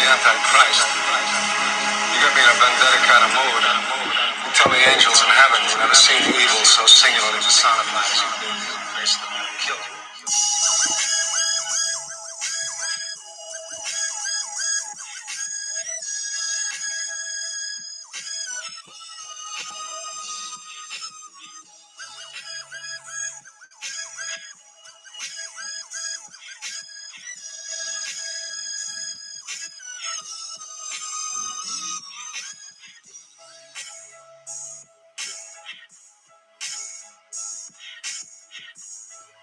Antichrist. You got me in a vendetta kind of mood. You tell me angels in heaven, you've never seen evil so singularly personified as you do. Basically, kill you.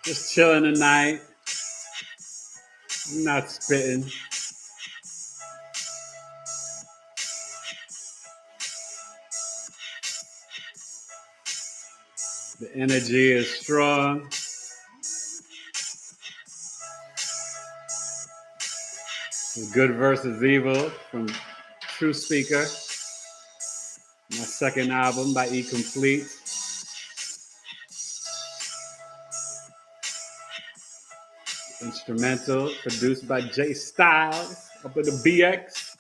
Just chilling tonight. I'm not spitting. The energy is strong. Good versus Evil from True Speaker. My second album by E Complete. Instrumental produced by Jay Styles up in the BX.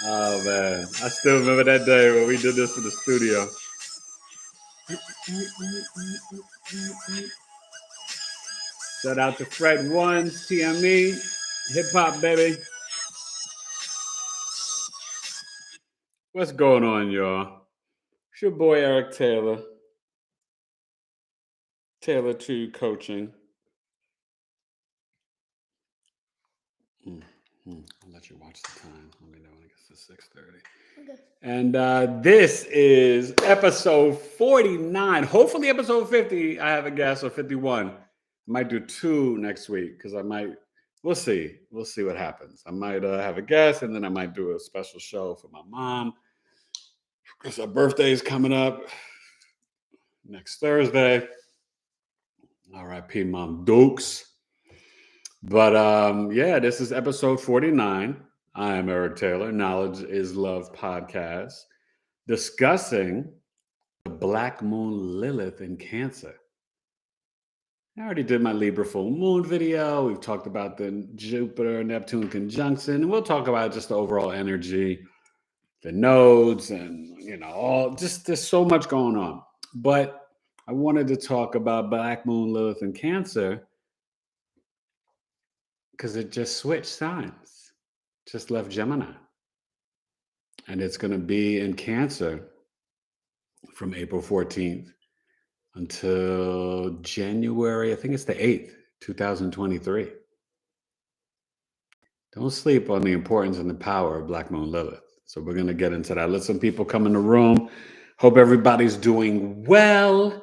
Oh man, I still remember that day when we did this in the studio. Shout out to Fred Ones, TME, hip hop baby. What's going on, y'all? It's your boy Eric Taylor. Taylor 2 Coaching. I'll let you watch the time. Let me know when it gets to 6:30. Okay. And this is episode 49. Hopefully episode 50, I have a guest, or 51. I might do 2 next week because we'll see. We'll see what happens. I might have a guest, and then I might do a special show for my mom because her birthday is coming up next Thursday. R.I.P. Mom Dukes. But yeah, this is episode 49. I am Eric Taylor, Knowledge is Love podcast, discussing the Black Moon Lilith in Cancer. I already did my Libra full moon video. We've talked about the Jupiter Neptune conjunction, and we'll talk about just the overall energy, the nodes, and there's so much going on. But I wanted to talk about Black Moon Lilith in Cancer because it just switched signs, just left Gemini. And it's going to be in Cancer from April 14th until January, I think it's the 8th, 2023. Don't sleep on the importance and the power of Black Moon Lilith. So we're going to get into that. Let some people come in the room. Hope everybody's doing well.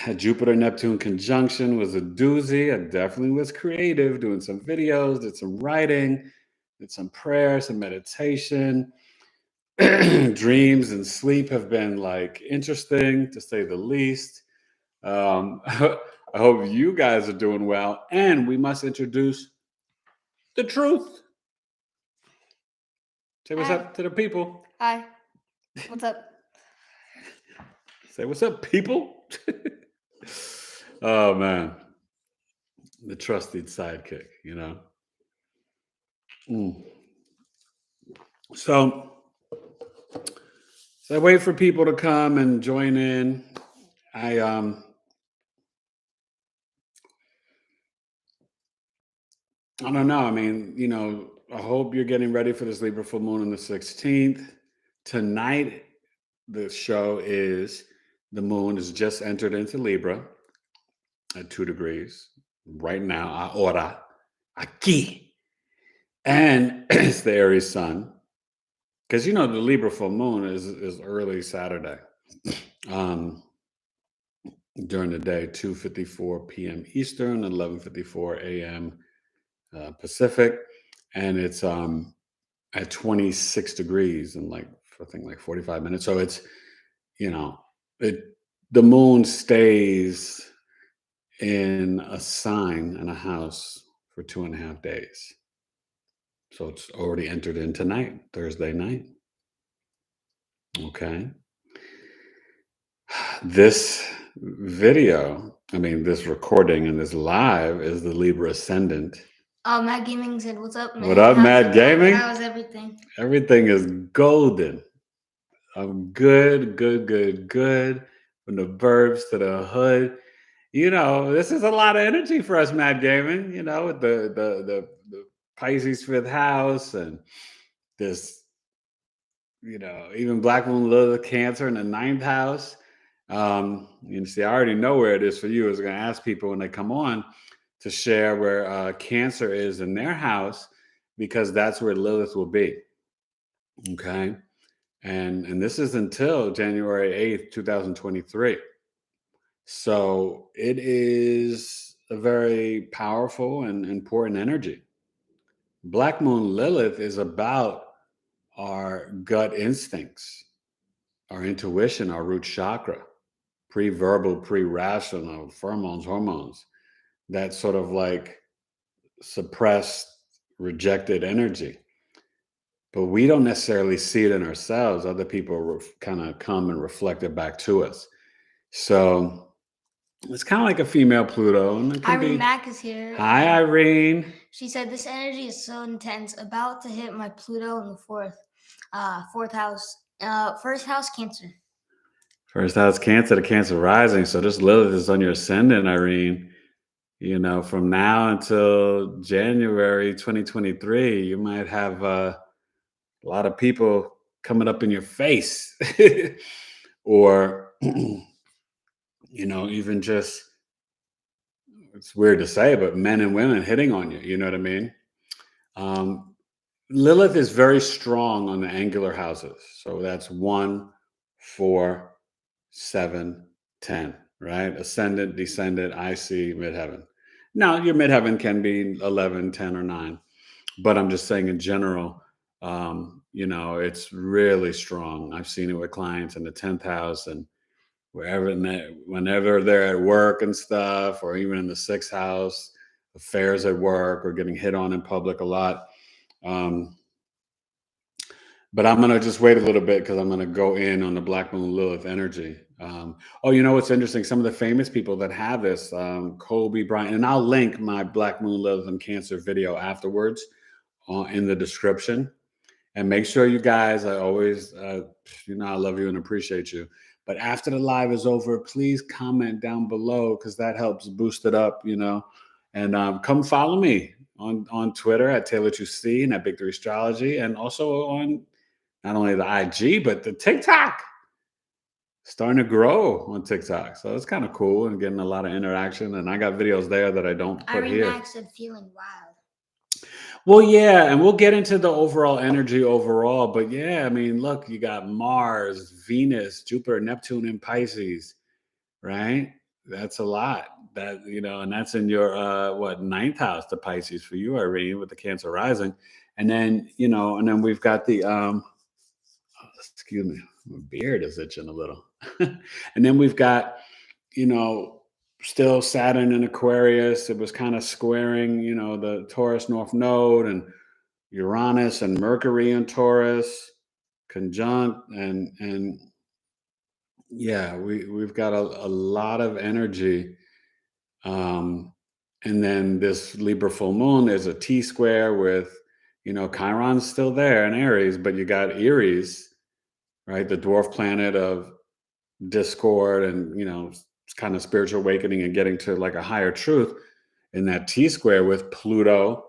A Jupiter-Neptune conjunction was a doozy. I definitely was creative, doing some videos, did some writing, did some prayer, some meditation. Dreams and sleep have been interesting, to say the least. I hope you guys are doing well. And we must introduce the truth. Say what's up to the people. Hi. What's up? Say what's up, people. Oh, man. The trusted sidekick, So I wait for people to come and join in. I don't know. I mean, I hope you're getting ready for this Libra full moon on the 16th. Tonight, the show is the moon has just entered into Libra at 2 degrees. Right now, ahora, aquí. And it's the Aries sun. Because, the Libra full moon is early Saturday. During the day, 2:54 p.m. Eastern, 11:54 a.m. Pacific. And it's at 26 degrees in I think 45 minutes. So it's, the moon stays in a sign in a house for 2.5 days. So it's already entered in tonight, Thursday night. Okay. This video, this recording and this live is the Libra ascendant. Matt Gaming said, "What's up, man? What up, Matt Gaming? How's everything? Everything is golden. I'm good. From the burbs to the hood. This is a lot of energy for us, Matt Gaming. With the Pisces fifth house and this, even Black Moon Lilith Cancer in the ninth house. See, I already know where it is for you. I was going to ask people when they come on to share where Cancer is in their house, because that's where Lilith will be. Okay. And this is until January 8th, 2023. So it is a very powerful and important energy. Black Moon Lilith is about our gut instincts, our intuition, our root chakra, pre-verbal, pre-rational, pheromones, hormones, that sort of like suppressed, rejected energy. But we don't necessarily see it in ourselves. Other people kind of come and reflect it back to us. So it's kind of like a female Pluto. And Irene Mack is here. Hi, Irene. She said, "This energy is so intense. About to hit my Pluto in the fourth house. First house, Cancer. First house, Cancer, the Cancer rising. So this Lilith is on your ascendant, Irene. From now until January 2023, you might have a lot of people coming up in your face or, even just, it's weird to say, but men and women hitting on you. You know what I mean? Lilith is very strong on the angular houses. So that's 1, 4, 7, 10, right? Ascendant, descendant, IC, midheaven. Now, your midheaven can be 11, 10, or 9. But I'm just saying in general, it's really strong. I've seen it with clients in the 10th house and whenever they're at work and stuff, or even in the 6th house, affairs at work, or getting hit on in public a lot. But I'm going to just wait a little bit because I'm going to go in on the Black Moon Lilith energy. What's interesting? Some of the famous people that have this, Kobe Bryant, and I'll link my Black Moon Lilith and Cancer video afterwards in the description. And make sure you guys, I always, I love you and appreciate you. But after the live is over, please comment down below because that helps boost it up, And come follow me on Twitter at Taylor2C and at Big 3 Astrology, and also on not only the IG, but the TikTok. Starting to grow on TikTok. So it's kind of cool and getting a lot of interaction. And I got videos there that I don't put here. Irene Mack said, "Feeling wild." Well, yeah, and we'll get into the overall energy overall. But yeah, look, you got Mars, Venus, Jupiter, Neptune, and Pisces, right? That's a lot. That, and that's in your 9th house, the Pisces for you, Irene, with the Cancer rising. And then, and then we've got the excuse me, my beard is itching a little. And then we've got, still Saturn in Aquarius. It was kind of squaring, the Taurus North Node, and Uranus and Mercury in Taurus conjunct. And yeah, we've got a lot of energy. And then this Libra full moon is a T-square with, Chiron's still there in Aries, but you got Aries, right? The dwarf planet of discord and, kind of spiritual awakening and getting to like a higher truth in that T-square with Pluto,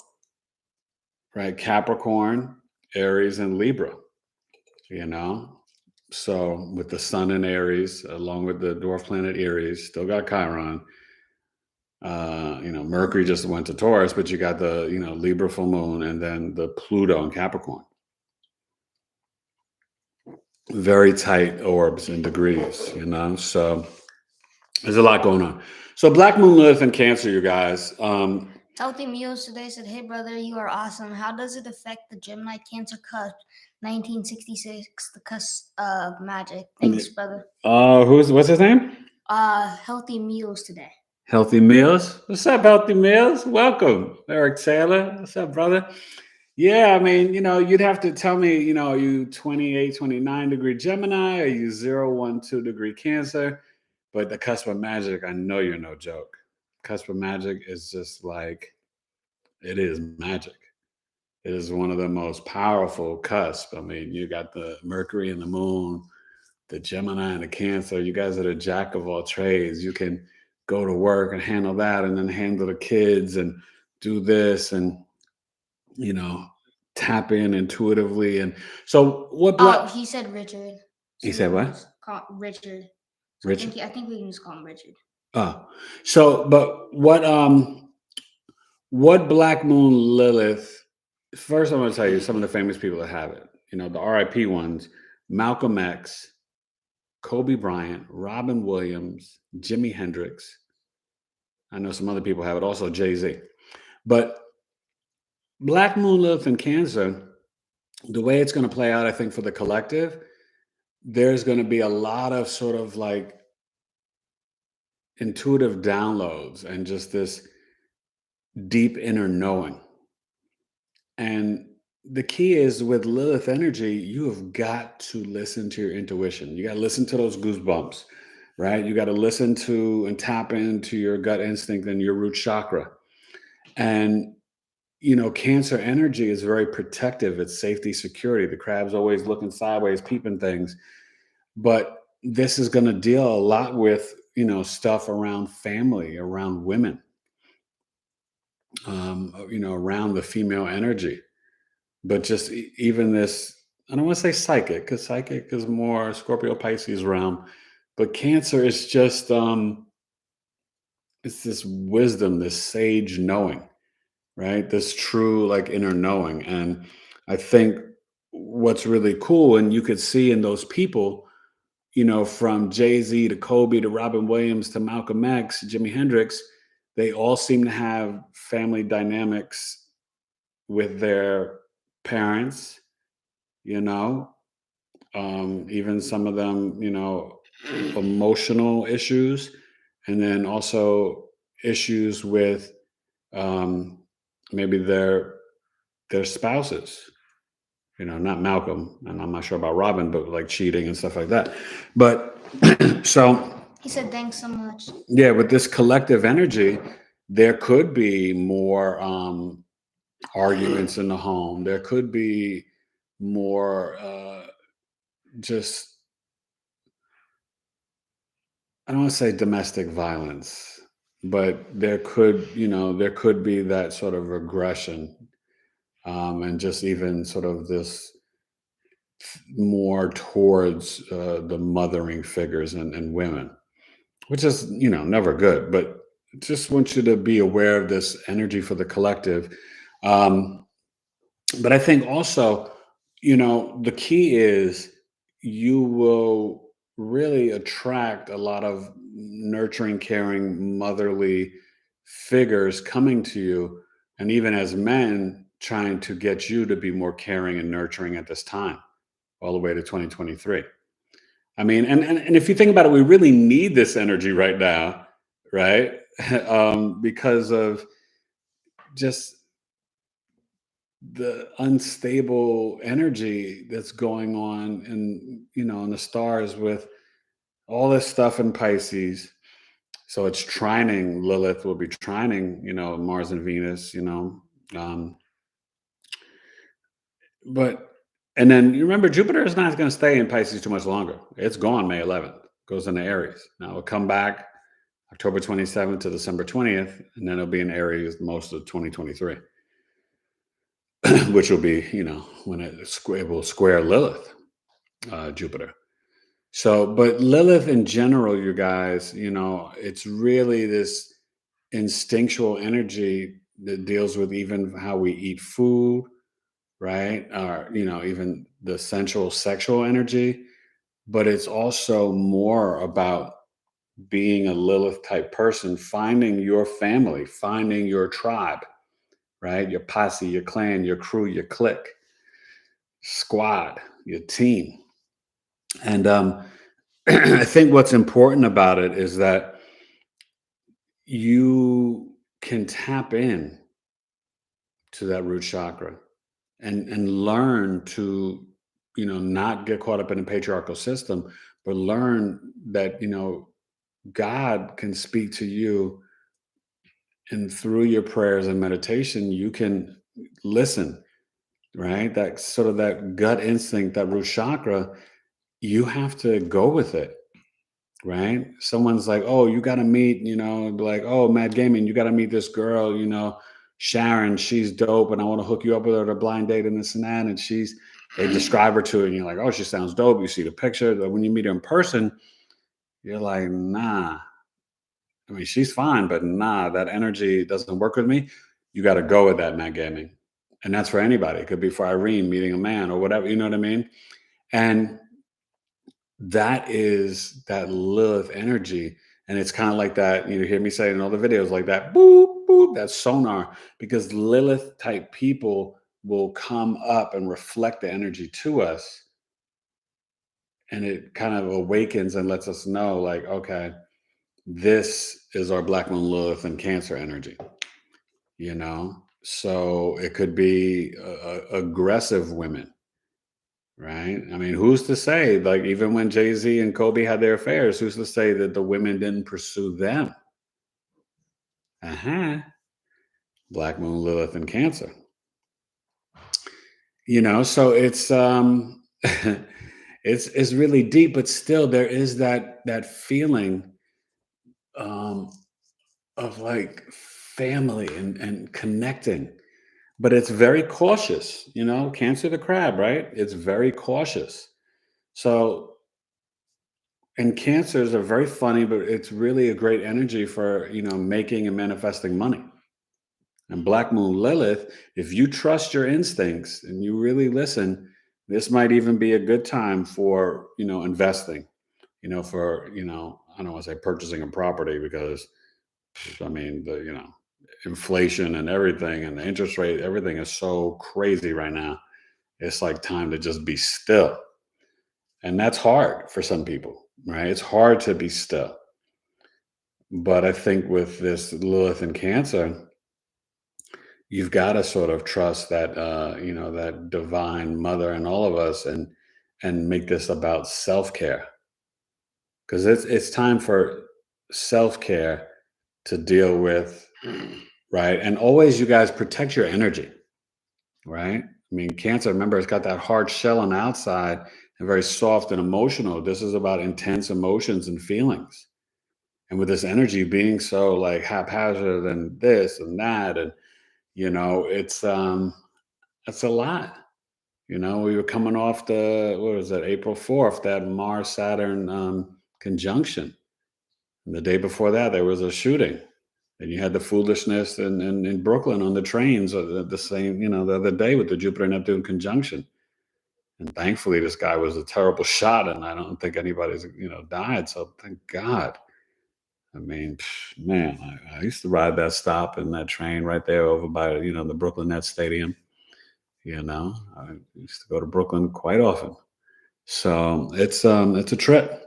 right? Capricorn, Aries, and Libra, So with the sun in Aries, along with the dwarf planet Aries, still got Chiron. Mercury just went to Taurus, but you got the, Libra full moon and then the Pluto in Capricorn. Very tight orbs and degrees, so there's a lot going on. So Black Moon Lilith and Cancer, you guys. Healthy Meals today said, "Hey brother, you are awesome. How does it affect the Gemini Cancer cusp 1966, the cusp of magic? Thanks, brother." What's his name? Healthy Meals today. Healthy Meals. What's up, Healthy Meals? Welcome, Eric Taylor. What's up, brother? Yeah, you'd have to tell me, are you 28, 29 degree Gemini? Are you 0, 1, 2 degree Cancer? But the cusp of magic, I know you're no joke. Cusp of magic is just like, it is magic. It is one of the most powerful cusp. I mean, you got the Mercury and the Moon, the Gemini and the Cancer. You guys are the jack of all trades. You can go to work and handle that, and then handle the kids and do this, and tap in intuitively. And so what? Oh, he said Richard. He said what? Richard. So Richard. I think we can just call him Richard. So, but what Black Moon Lilith? First, I'm going to tell you some of the famous people that have it. The RIP ones: Malcolm X, Kobe Bryant, Robin Williams, Jimi Hendrix. I know some other people have it. Also, Jay-Z. But Black Moon Lilith in Cancer, the way it's going to play out, I think, for the collective, there's going to be a lot of sort of like intuitive downloads and just this deep inner knowing. And the key is, with Lilith energy, you have got to listen to your intuition. You got to listen to those goosebumps, right? You got to listen to and tap into your gut instinct and your root chakra. And, Cancer energy is very protective. It's safety, security. The crab's always looking sideways, peeping things. But this is going to deal a lot with, stuff around family, around women, around the female energy. But just even this, I don't want to say psychic, because psychic is more Scorpio Pisces realm. But Cancer is just, it's this wisdom, this sage knowing, right? This true like inner knowing. And I think what's really cool, and you could see in those people, from Jay-Z to Kobe to Robin Williams to Malcolm X, Jimi Hendrix, they all seem to have family dynamics with their parents, even some of them, emotional issues, and then also issues with maybe their spouses. Not Malcolm, and I'm not sure about Robin, but like cheating and stuff like that. But so he said, thanks so much. Yeah, with this collective energy, there could be more arguments in the home. There could be more just, I don't want to say domestic violence, but there could be that sort of regression. And just even sort of this more towards the mothering figures and women, which is, never good. But just want you to be aware of this energy for the collective. But I think also, the key is you will really attract a lot of nurturing, caring, motherly figures coming to you. And even as men, trying to get you to be more caring and nurturing at this time, all the way to 2023. I mean, and if you think about it, we really need this energy right now, right? Because of just the unstable energy that's going on in the stars with all this stuff in Pisces. So it's trining, Lilith will be trining, Mars and Venus, and then you remember, Jupiter is not going to stay in Pisces too much longer. It's gone May 11th, goes into Aries. Now it'll come back October 27th to December 20th, and then it'll be in Aries most of 2023, which will be, when it will square Lilith, Jupiter. So, but Lilith in general, you guys, it's really this instinctual energy that deals with even how we eat food, right? Or, even the sensual sexual energy, but it's also more about being a Lilith type person, finding your family, finding your tribe, right? Your posse, your clan, your crew, your clique, squad, your team. And I think what's important about it is that you can tap in to that root chakra and learn to, not get caught up in a patriarchal system, but learn that, God can speak to you, and through your prayers and meditation, you can listen, right? That sort of that gut instinct, that root chakra, you have to go with it, right? Someone's like, oh, you got to meet, like, oh, Mad Gaming, you got to meet this girl, Sharon, she's dope, and I want to hook you up with her at a blind date and this and that. And they describe her to you, and you're like, oh, she sounds dope. You see the picture. But when you meet her in person, you're like, nah. I mean, she's fine, but nah, that energy doesn't work with me. You got to go with that, Mad Gaming. And that's for anybody. It could be for Irene meeting a man or whatever, you know what I mean? And that is that Lilith energy. And it's kind of like that, you hear me say in all the videos, like that, boop, boop, that sonar, because Lilith type people will come up and reflect the energy to us. And it kind of awakens and lets us know, like, okay, this is our Black Moon Lilith and Cancer energy, So it could be aggressive women, right? I mean, who's to say, like, even when Jay-Z and Kobe had their affairs, who's to say that the women didn't pursue them? Black Moon Lilith and Cancer. So it's it's really deep, but still there is that feeling of like family and connecting. But it's very cautious, Cancer the crab, right? It's very cautious. So, and Cancers are very funny, but it's really a great energy for, making and manifesting money. And Black Moon Lilith, if you trust your instincts and you really listen, this might even be a good time for, investing, for, I don't want to say purchasing a property because, I mean, inflation and everything and the interest rate, everything is so crazy right now. It's like time to just be still. And that's hard for some people, right? It's hard to be still. But I think with this Lilith and Cancer, you've got to sort of trust that, that divine mother in all of us and make this about self-care. Because it's time for self-care to deal with, right? And always, you guys, protect your energy, right? I mean, Cancer, remember, it's got that hard shell on the outside and very soft and emotional. This is about intense emotions and feelings. And with this energy being so like haphazard and this and that, and it's a lot. We were coming off April 4th, that Mars Saturn conjunction. And the day before that, there was a shooting. And you had the foolishness in Brooklyn on the trains, the same, the other day with the Jupiter Neptune conjunction. And thankfully, this guy was a terrible shot, and I don't think anybody's, died. So thank God. I mean, man, I used to ride that stop and that train right there over by, the Brooklyn Nets Stadium. I used to go to Brooklyn quite often. So it's a trip.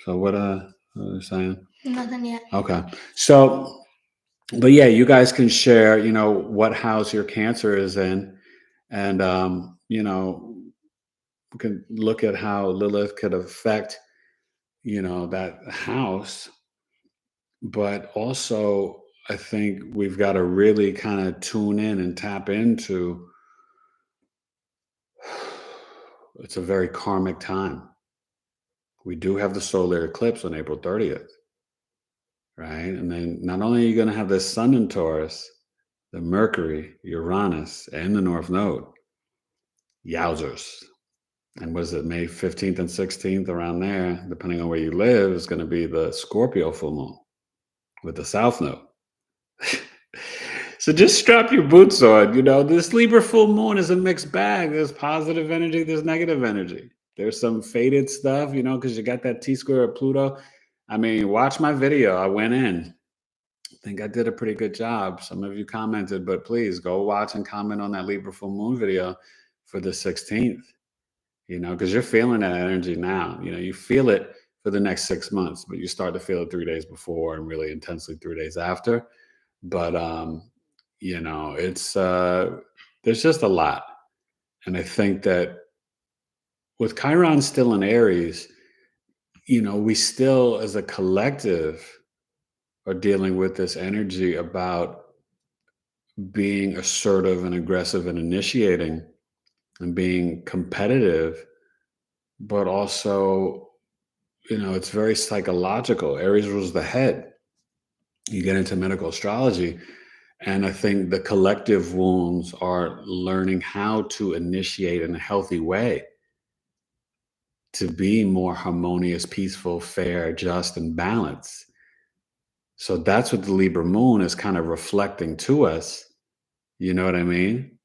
So what are you saying? Nothing yet. Okay. So, but yeah, you guys can share, what house your Cancer is in. And, we can look at how Lilith could affect, that house. But also, I think we've got to really kind of tune in and tap into, it's a very karmic time. We do have the solar eclipse on April 30th, right? And then not only are you going to have the sun in Taurus, the Mercury, Uranus, and the North Node. Yowzers. And was it May 15th and 16th, around there, depending on where you live, is going to be the Scorpio full moon with the South Node. So just strap your boots on. This Libra full moon is a mixed bag. There's positive energy, there's negative energy. There's some faded stuff, because you got that T-square of Pluto. I mean, watch my video. I went in. I think I did a pretty good job. Some of you commented, but please go watch and comment on that Libra full moon video for the 16th, because you're feeling that energy now. You feel it for the next 6 months, but you start to feel it 3 days before and really intensely 3 days after. But, it's, there's just a lot. And I think that with Chiron still in Aries, we still as a collective are dealing with this energy about being assertive and aggressive and initiating and being competitive, but also, it's very psychological. Aries rules the head. You get into medical astrology, and I think the collective wounds are learning how to initiate in a healthy way to be more harmonious, peaceful, fair, just, and balanced. So that's what the Libra moon is kind of reflecting to us. You know what I mean?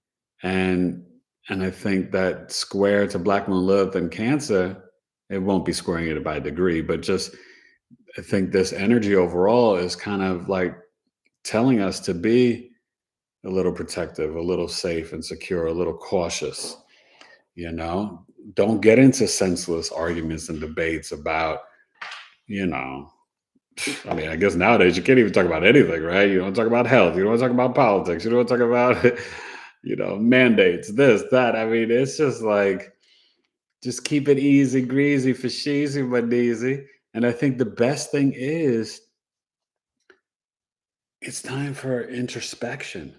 And I think that square to Black Moon Lilith and Cancer, it won't be squaring it by a degree, but just I think this energy overall is kind of like telling us to be a little protective, a little safe and secure, a little cautious. Don't get into senseless arguments and debates about, you know, I mean, I guess nowadays you can't even talk about anything, right? You don't talk about health. You don't talk about politics. You don't talk about, mandates, this, that. I mean, it's just like, just keep it easy, greasy, for sheezy, but easy. And I think the best thing is it's time for introspection.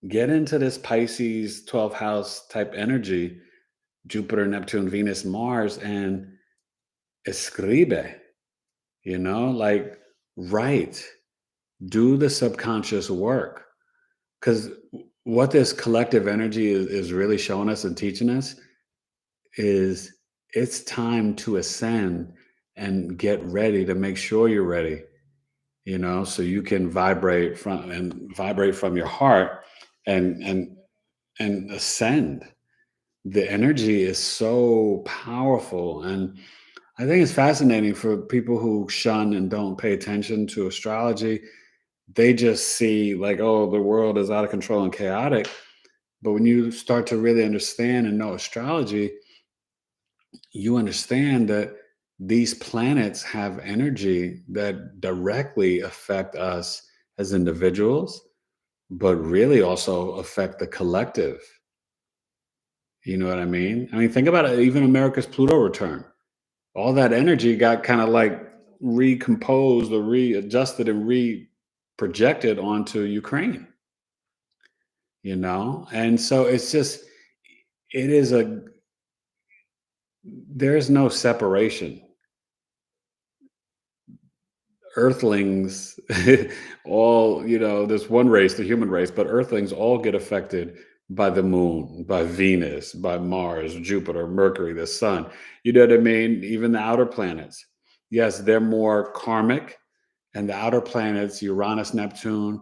Get into this Pisces 12th house type energy, Jupiter, Neptune, Venus, Mars, and escribe, like write, do the subconscious work. Because what this collective energy is really showing us and teaching us is it's time to ascend and get ready to make sure you're ready, so you can vibrate from your heart and ascend. The energy is so powerful. And I think it's fascinating for people who shun and don't pay attention to astrology. They just see like, oh, the world is out of control and chaotic. But when you start to really understand and know astrology, you understand that these planets have energy that directly affect us as individuals, but really also affect the collective. You know what I mean? I mean, think about it, even America's Pluto return. All that energy got kind of like recomposed or readjusted and projected onto Ukraine, And so it's just, it is there's no separation. Earthlings, all, there's one race, the human race, but Earthlings all get affected by the moon, by Venus, by Mars, Jupiter, Mercury, the sun. You know what I mean? Even the outer planets. Yes, they're more karmic, and the outer planets, Uranus, Neptune,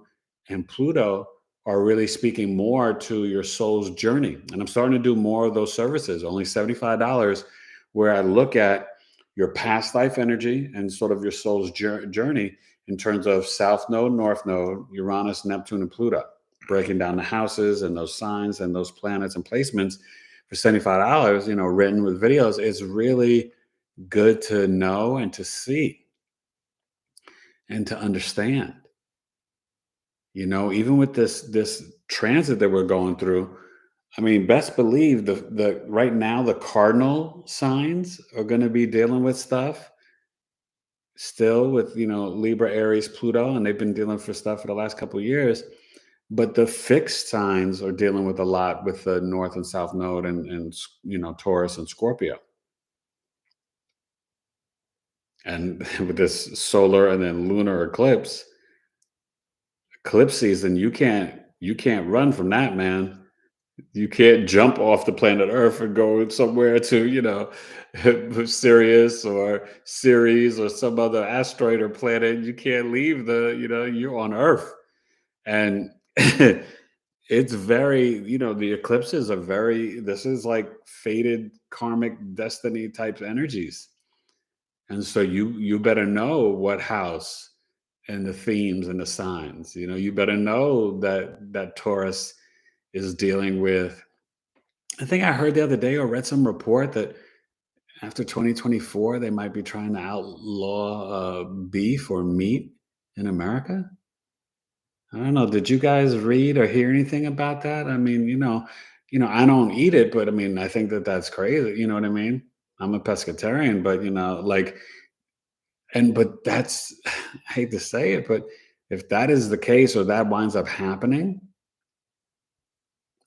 and Pluto, are really speaking more to your soul's journey. And I'm starting to do more of those services, only $75, where I look at your past life energy and sort of your soul's journey in terms of South Node, North Node, Uranus, Neptune, and Pluto, breaking down the houses and those signs and those planets and placements for $75, written with videos. It's really good to know and to see and to understand. Even with this transit that we're going through, I mean, best believe the right now the cardinal signs are going to be dealing with stuff still with Libra, Aries, Pluto, and they've been dealing for stuff for the last couple of years. But the fixed signs are dealing with a lot with the North and South Node and Taurus and Scorpio. And with this solar and then lunar eclipse season, you can't run from that, man. You can't jump off the planet Earth and go somewhere to, Sirius or Ceres or some other asteroid or planet. You can't leave you're on Earth. And it's very, the eclipses are this is like fated karmic destiny type energies. And so you better know what house and the themes and the signs, you better know that Taurus is dealing with. I think I heard the other day or read some report that after 2024, they might be trying to outlaw beef or meat in America. I don't know. Did you guys read or hear anything about that? I mean, I don't eat it, but I mean, I think that's crazy. You know what I mean? I'm a pescatarian, but but that's, I hate to say it, but if that is the case or that winds up happening,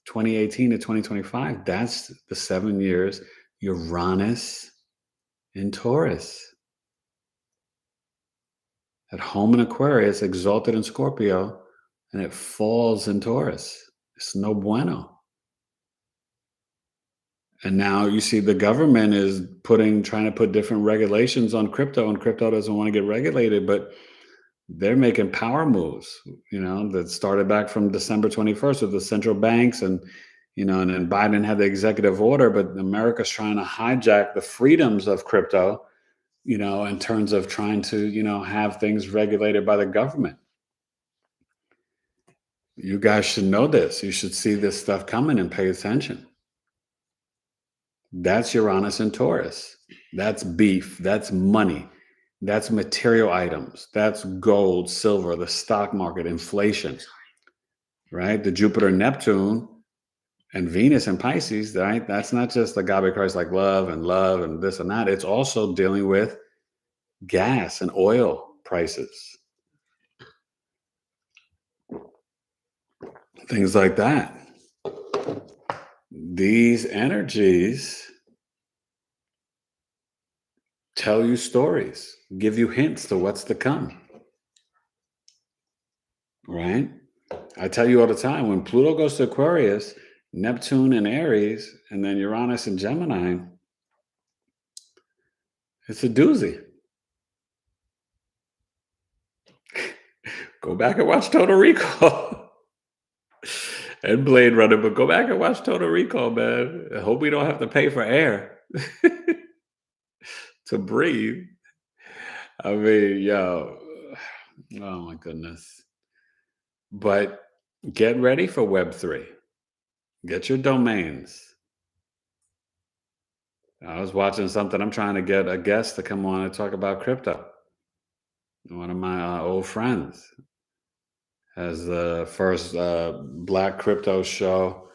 2018 to 2025, that's the 7 years Uranus in Taurus. At home in Aquarius, exalted in Scorpio, and it falls in Taurus. It's no bueno. And now you see the government is trying to put different regulations on crypto, and crypto doesn't want to get regulated, but they're making power moves, that started back from December 21st with the central banks and then Biden had the executive order, but America's trying to hijack the freedoms of crypto, in terms of trying to, have things regulated by the government. You guys should know this. You should see this stuff coming and pay attention. That's Uranus and Taurus. That's beef. That's money. That's material items. That's gold, silver, the stock market, inflation, right? The Jupiter, Neptune, and Venus and Pisces, right? That's not just the Gabe Christ like love and this and that. It's also dealing with gas and oil prices. Things like that. These energies tell you stories, give you hints to what's to come. Right? I tell you all the time, when Pluto goes to Aquarius, Neptune in Aries, and then Uranus in Gemini, it's a doozy. Go back and watch Total Recall. And Blade Runner, but go back and watch Total Recall, man. I hope we don't have to pay for air to breathe. I mean, oh my goodness. But get ready for Web3. Get your domains. I was watching something. I'm trying to get a guest to come on and talk about crypto. One of my old friends has the first Black crypto show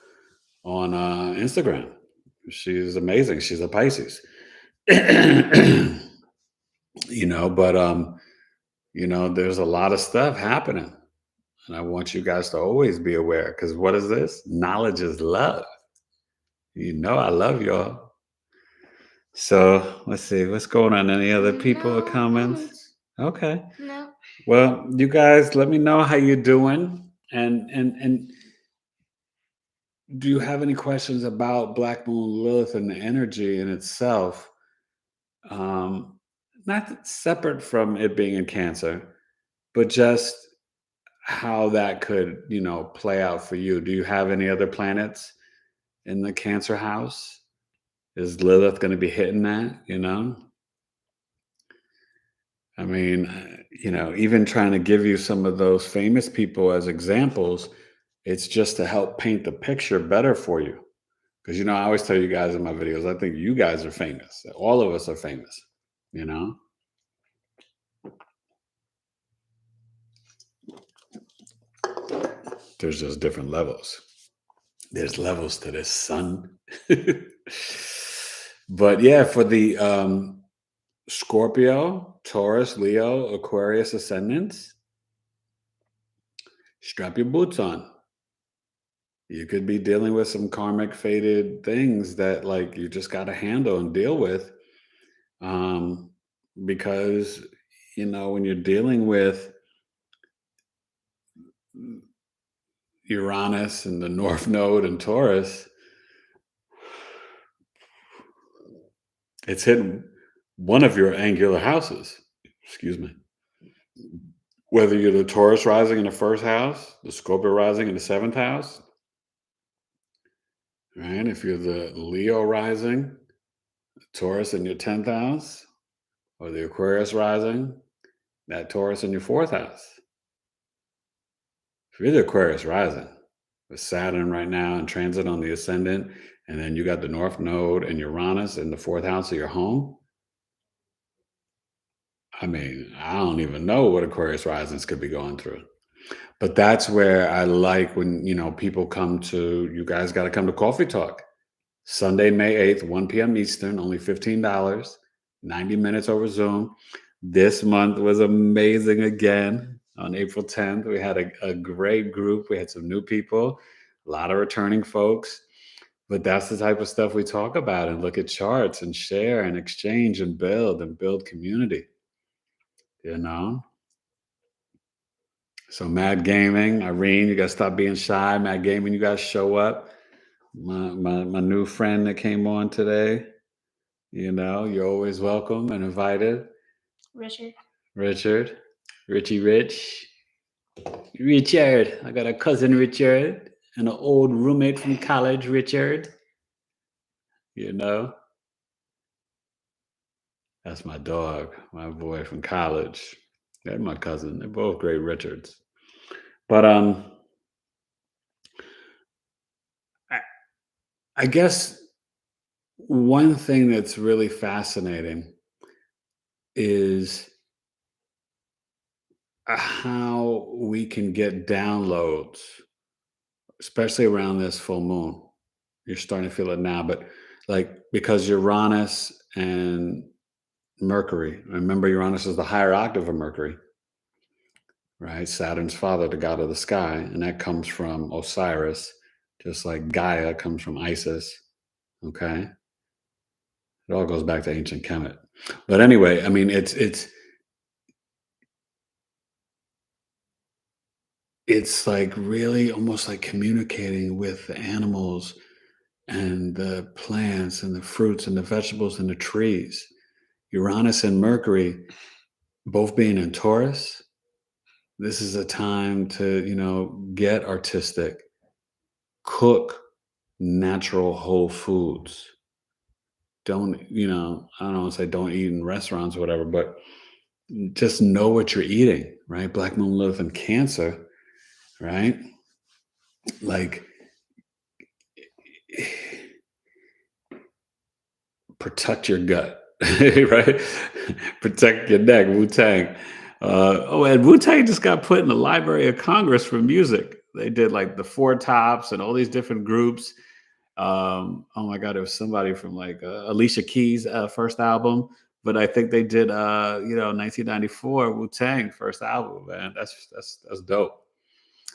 on Instagram. She's amazing. She's a Pisces. But there's a lot of stuff happening. And I want you guys to always be aware, because what is this? Knowledge is love. I love y'all. So let's see, what's going on? Any other people or comments? Okay. No. Well, you guys, let me know how you're doing. And do you have any questions about Black Moon Lilith and the energy in itself? Not separate from it being in Cancer, but just how that could, play out for you. Do you have any other planets in the Cancer house? Is Lilith going to be hitting that, I mean, even trying to give you some of those famous people as examples, it's just to help paint the picture better for you. Because, I always tell you guys in my videos, I think you guys are famous. All of us are famous, There's just different levels. There's levels to this, son. But yeah, for the Scorpio, Taurus, Leo, Aquarius ascendants, strap your boots on. You could be dealing with some karmic fated things that you just got to handle and deal with. Because, when you're dealing with Uranus and the North Node and Taurus, it's hitting one of your angular houses. Excuse me. Whether you're the Taurus rising in the first house, the Scorpio rising in the seventh house, right? If you're the Leo rising, Taurus in your 10th house, or the Aquarius rising, that Taurus in your 4th house. If you're the Aquarius rising, with Saturn right now in transit on the ascendant, and then you got the North Node and Uranus in the 4th house of your home. I mean, I don't even know what Aquarius risings could be going through. But that's where I like when, people come to, you guys got to come to Coffee Talk. Sunday, May 8th, 1 p.m. Eastern, only $15, 90 minutes over Zoom. This month was amazing again. On April 10th, we had a great group. We had some new people, a lot of returning folks. But that's the type of stuff we talk about and look at charts and share and exchange and build community. You know? So Mad Gaming, Irene, you guys stop being shy. Mad Gaming, you guys show up. My new friend that came on today, you know, you're always welcome and invited. Richard. Richie Rich. Richard. I got a cousin Richard and an old roommate from college, Richard. You know? That's my dog, my boy from college. They're my cousin. They're both great Richards. But I guess one thing that's really fascinating is how we can get downloads, especially around this full moon. You're starting to feel it now, but like because Uranus and Mercury, remember Uranus is the higher octave of Mercury, right? Saturn's father, the god of the sky, and that comes from Osiris, just like Gaia comes from Isis, okay? It all goes back to ancient Kemet. But anyway, I mean, it's like really almost like communicating with the animals and the plants and the fruits and the vegetables and the trees. Uranus and Mercury both being in Taurus, this is a time to, you know, get artistic, cook natural whole foods. Don't, you know, I don't want to say don't eat in restaurants or whatever, but just know what you're eating, right? Black Moon Lilith and Cancer, right? Like, protect your gut, right? Protect your neck, Wu-Tang. And Wu-Tang just got put in the Library of Congress for music. They did like the Four Tops and all these different groups. Oh my God, it was somebody from like Alicia Keys' first album. But I think they did, 1994 Wu-Tang first album, man. That's dope.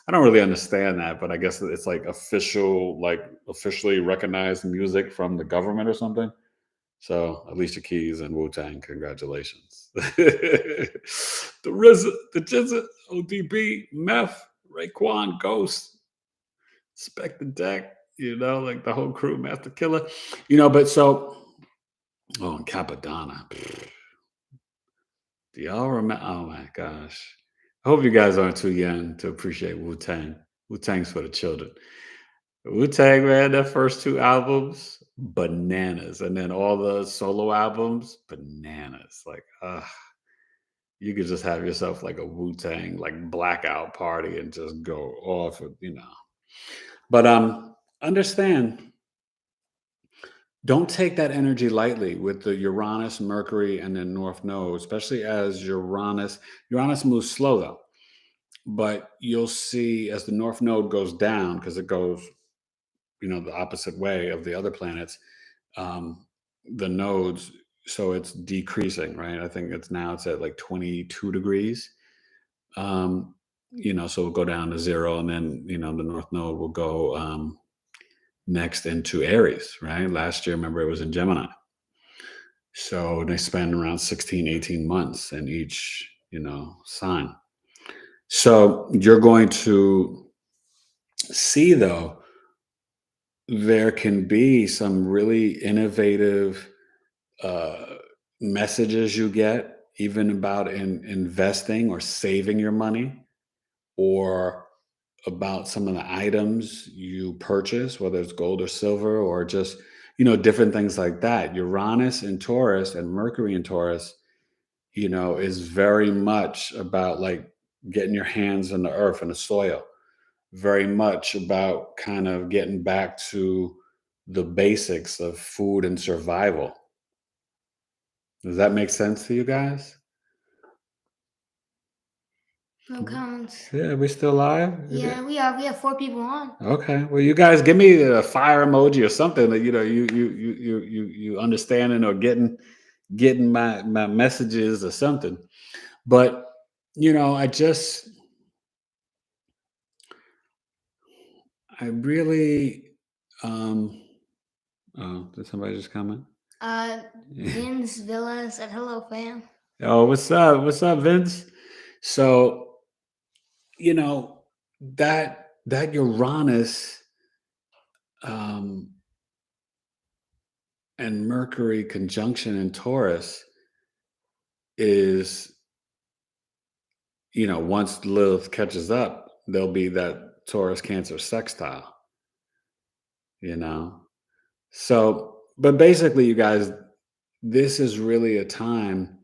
I don't really understand that, but I guess it's like officially recognized music from the government or something. So Alicia Keys and Wu-Tang, congratulations. The RZA, the Jizza, ODB, Meth, Raekwon, Ghost, Spec the Deck, you know, like the whole crew, Master Killer, you know, but so, and Capadonna. Do y'all remember? Oh my gosh. I hope you guys aren't too young to appreciate Wu-Tang. Wu-Tang's for the children. Wu-Tang, man, their first two albums, bananas. And then all the solo albums, bananas. Like, you could just have yourself like a Wu-Tang, like blackout party and just go off, you know. But understand, don't take that energy lightly with the Uranus, Mercury, and then North Node, especially as Uranus moves slow though. But you'll see as the North Node goes down, because it goes, you know, the opposite way of the other planets, the nodes, so it's decreasing, right? I think it's at like 22 degrees. You know, so we'll go down to 0, and then, you know, the North Node will go next into Aries, right? Last year, remember, it was in Gemini. So they spend around 16, 18 months in each, you know, sign. So you're going to see, though, there can be some really innovative messages you get, even about investing or saving your money, or about some of the items you purchase, whether it's gold or silver, or just, you know, different things like that. Uranus in Taurus and Mercury in Taurus, you know, is very much about like getting your hands on the earth and the soil, very much about kind of getting back to the basics of food and survival. Does that make sense to you guys? No comments. Yeah, we still live? Yeah, we are. We have 4 people on. Okay. Well, you guys give me a fire emoji or something that you understanding or getting my messages or something. But I really oh, did somebody just comment? Vince Villa said hello, fam. Oh, what's up? What's up, Vince? So, that Uranus and Mercury conjunction in Taurus is, once Lilith catches up, there'll be that Taurus Cancer sextile, So, but basically, you guys, this is really a time.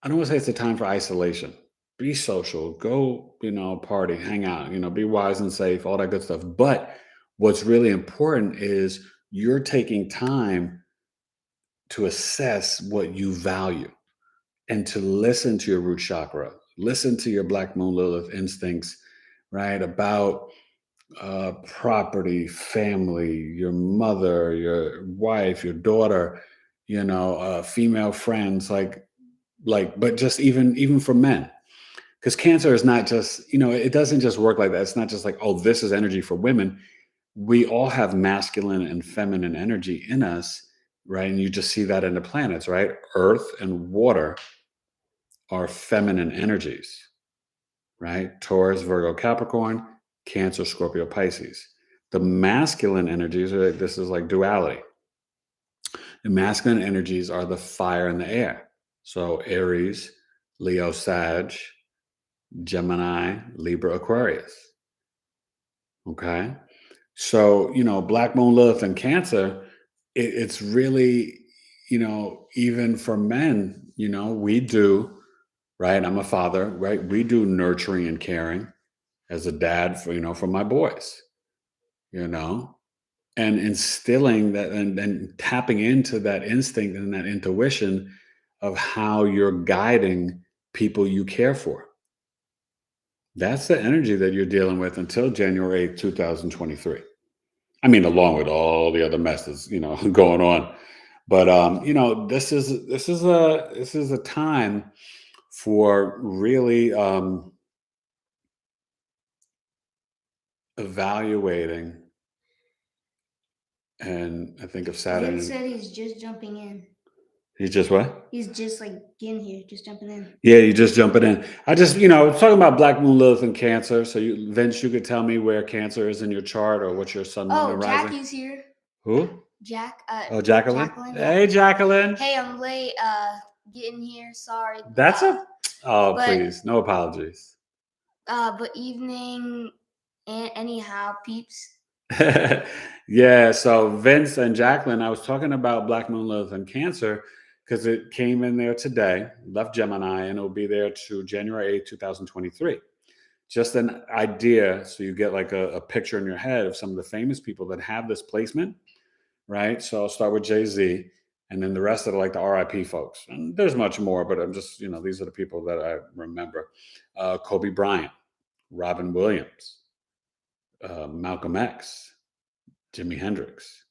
I don't want to say it's a time for isolation. Be social, go, party, hang out, be wise and safe, all that good stuff. But what's really important is you're taking time to assess what you value and to listen to your root chakra, listen to your Black Moon Lilith instincts, right? About property, family, your mother, your wife, your daughter, female friends, but just even for men, because Cancer is not just, it doesn't just work like that. It's not just like, oh, this is energy for women. We all have masculine and feminine energy in us, right? And you just see that in the planets, right? Earth and water are feminine energies, right? Taurus, Virgo, Capricorn, Cancer, Scorpio, Pisces. The masculine energies this is like duality. The masculine energies are the fire and the air. So Aries, Leo, Sag, Gemini, Libra, Aquarius. Okay. So, Black Moon Lilith and Cancer, it's really, even for men, we do, right? I'm a father, right? We do nurturing and caring as a dad for my boys, and instilling that and tapping into that instinct and that intuition of how you're guiding people you care for. That's the energy that you're dealing with until January 8th, 2023. I mean, along with all the other messes, going on. But this is a time for really evaluating. And I think of Saturn. Vince said he's just jumping in. He's just what? He's just like in here, just jumping in. Yeah, you're just jumping in. I just, talking about Black Moon Lilith and Cancer. So Vince, you could tell me where Cancer is in your chart or what's your sun, moon, and rising. Jackie's here. Who? Jack. Jacqueline. Yeah. Hey, Jacqueline. Hey, I'm late. Getting here. Sorry. Please, no apologies. But evening. Anyhow, peeps. Yeah. So Vince and Jacqueline, I was talking about Black Moon Lilith and Cancer because it came in there today, left Gemini, and it'll be there to January 8th, 2023. Just an idea, so you get like a picture in your head of some of the famous people that have this placement, right? So I'll start with Jay-Z, and then the rest of it, like the RIP folks. And there's much more, but I'm just, these are the people that I remember. Kobe Bryant, Robin Williams, Malcolm X, Jimi Hendrix.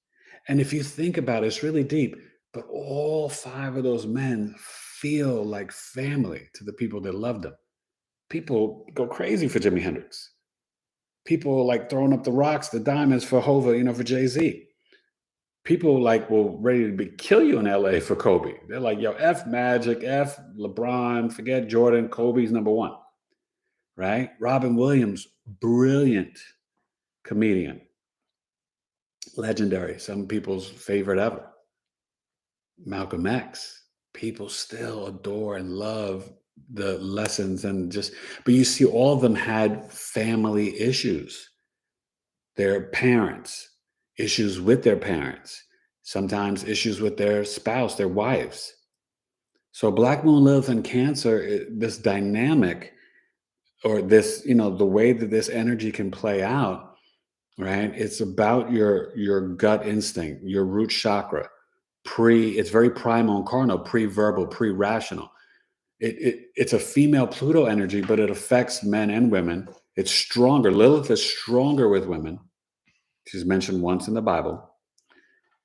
And if you think about it, it's really deep, but all 5 of those men feel like family to the people that love them. People go crazy for Jimi Hendrix. People like throwing up the rocks, the diamonds for Hova, for Jay-Z. People like will ready to kill you in LA for Kobe. They're like, yo, F Magic, F LeBron, forget Jordan, Kobe's number 1, right? Robin Williams, brilliant comedian. Legendary, some people's favorite ever. Malcolm X, people still adore and love the lessons but you see all of them had family issues. Their parents, issues with their parents, sometimes issues with their spouse, their wives. So Black Moon Lilith and Cancer, this dynamic or this, the way that this energy can play out, right? It's about your gut instinct, your root chakra. It's very primal and carnal, pre-verbal, pre-rational. It's a female Pluto energy, but it affects men and women. It's stronger. Lilith is stronger with women. She's mentioned once in the Bible.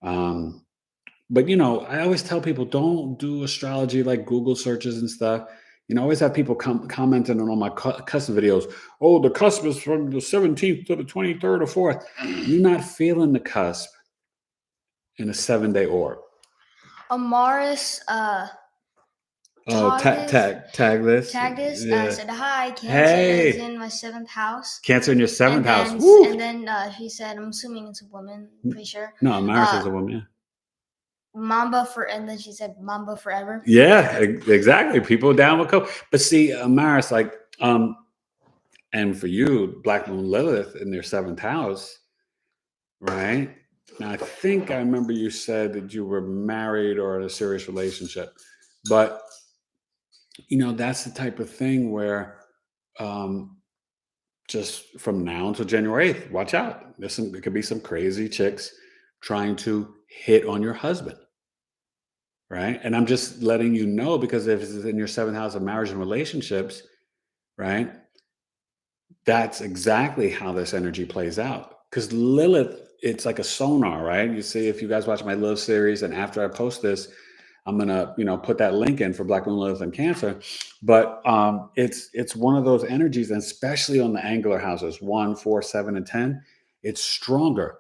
But I always tell people, don't do astrology like Google searches and stuff. I always have people commenting on all my cusp videos. Oh, the cusp is from the 17th to the 23rd or 4th. You're not feeling the cusp in a 7-day orb. Amaris tag this. Yeah. Said hi. Cancer is in my 7th house. Cancer in your 7th house. And then she said, I'm assuming it's a woman. Pretty sure. No, Amaris is a woman. Yeah. Mamba and then she said Mamba forever. Yeah, exactly. People down with coke. But see, Amaris, like, and for you, Black Moon Lilith in their 7th house, right? Now, I think I remember you said that you were married or in a serious relationship, but that's the type of thing where, just from now until January 8th, watch out. There could be some crazy chicks trying to hit on your husband. Right. And I'm just letting you know, because if it's in your 7th house of marriage and relationships, right, that's exactly how this energy plays out. Because Lilith, it's like a sonar, right? You see, if you guys watch my Lilith series, and after I post this, I'm gonna, put that link in for Black Moon Lilith and Cancer. But it's one of those energies, and especially on the angular houses 1, 4, 7, and 10, it's stronger,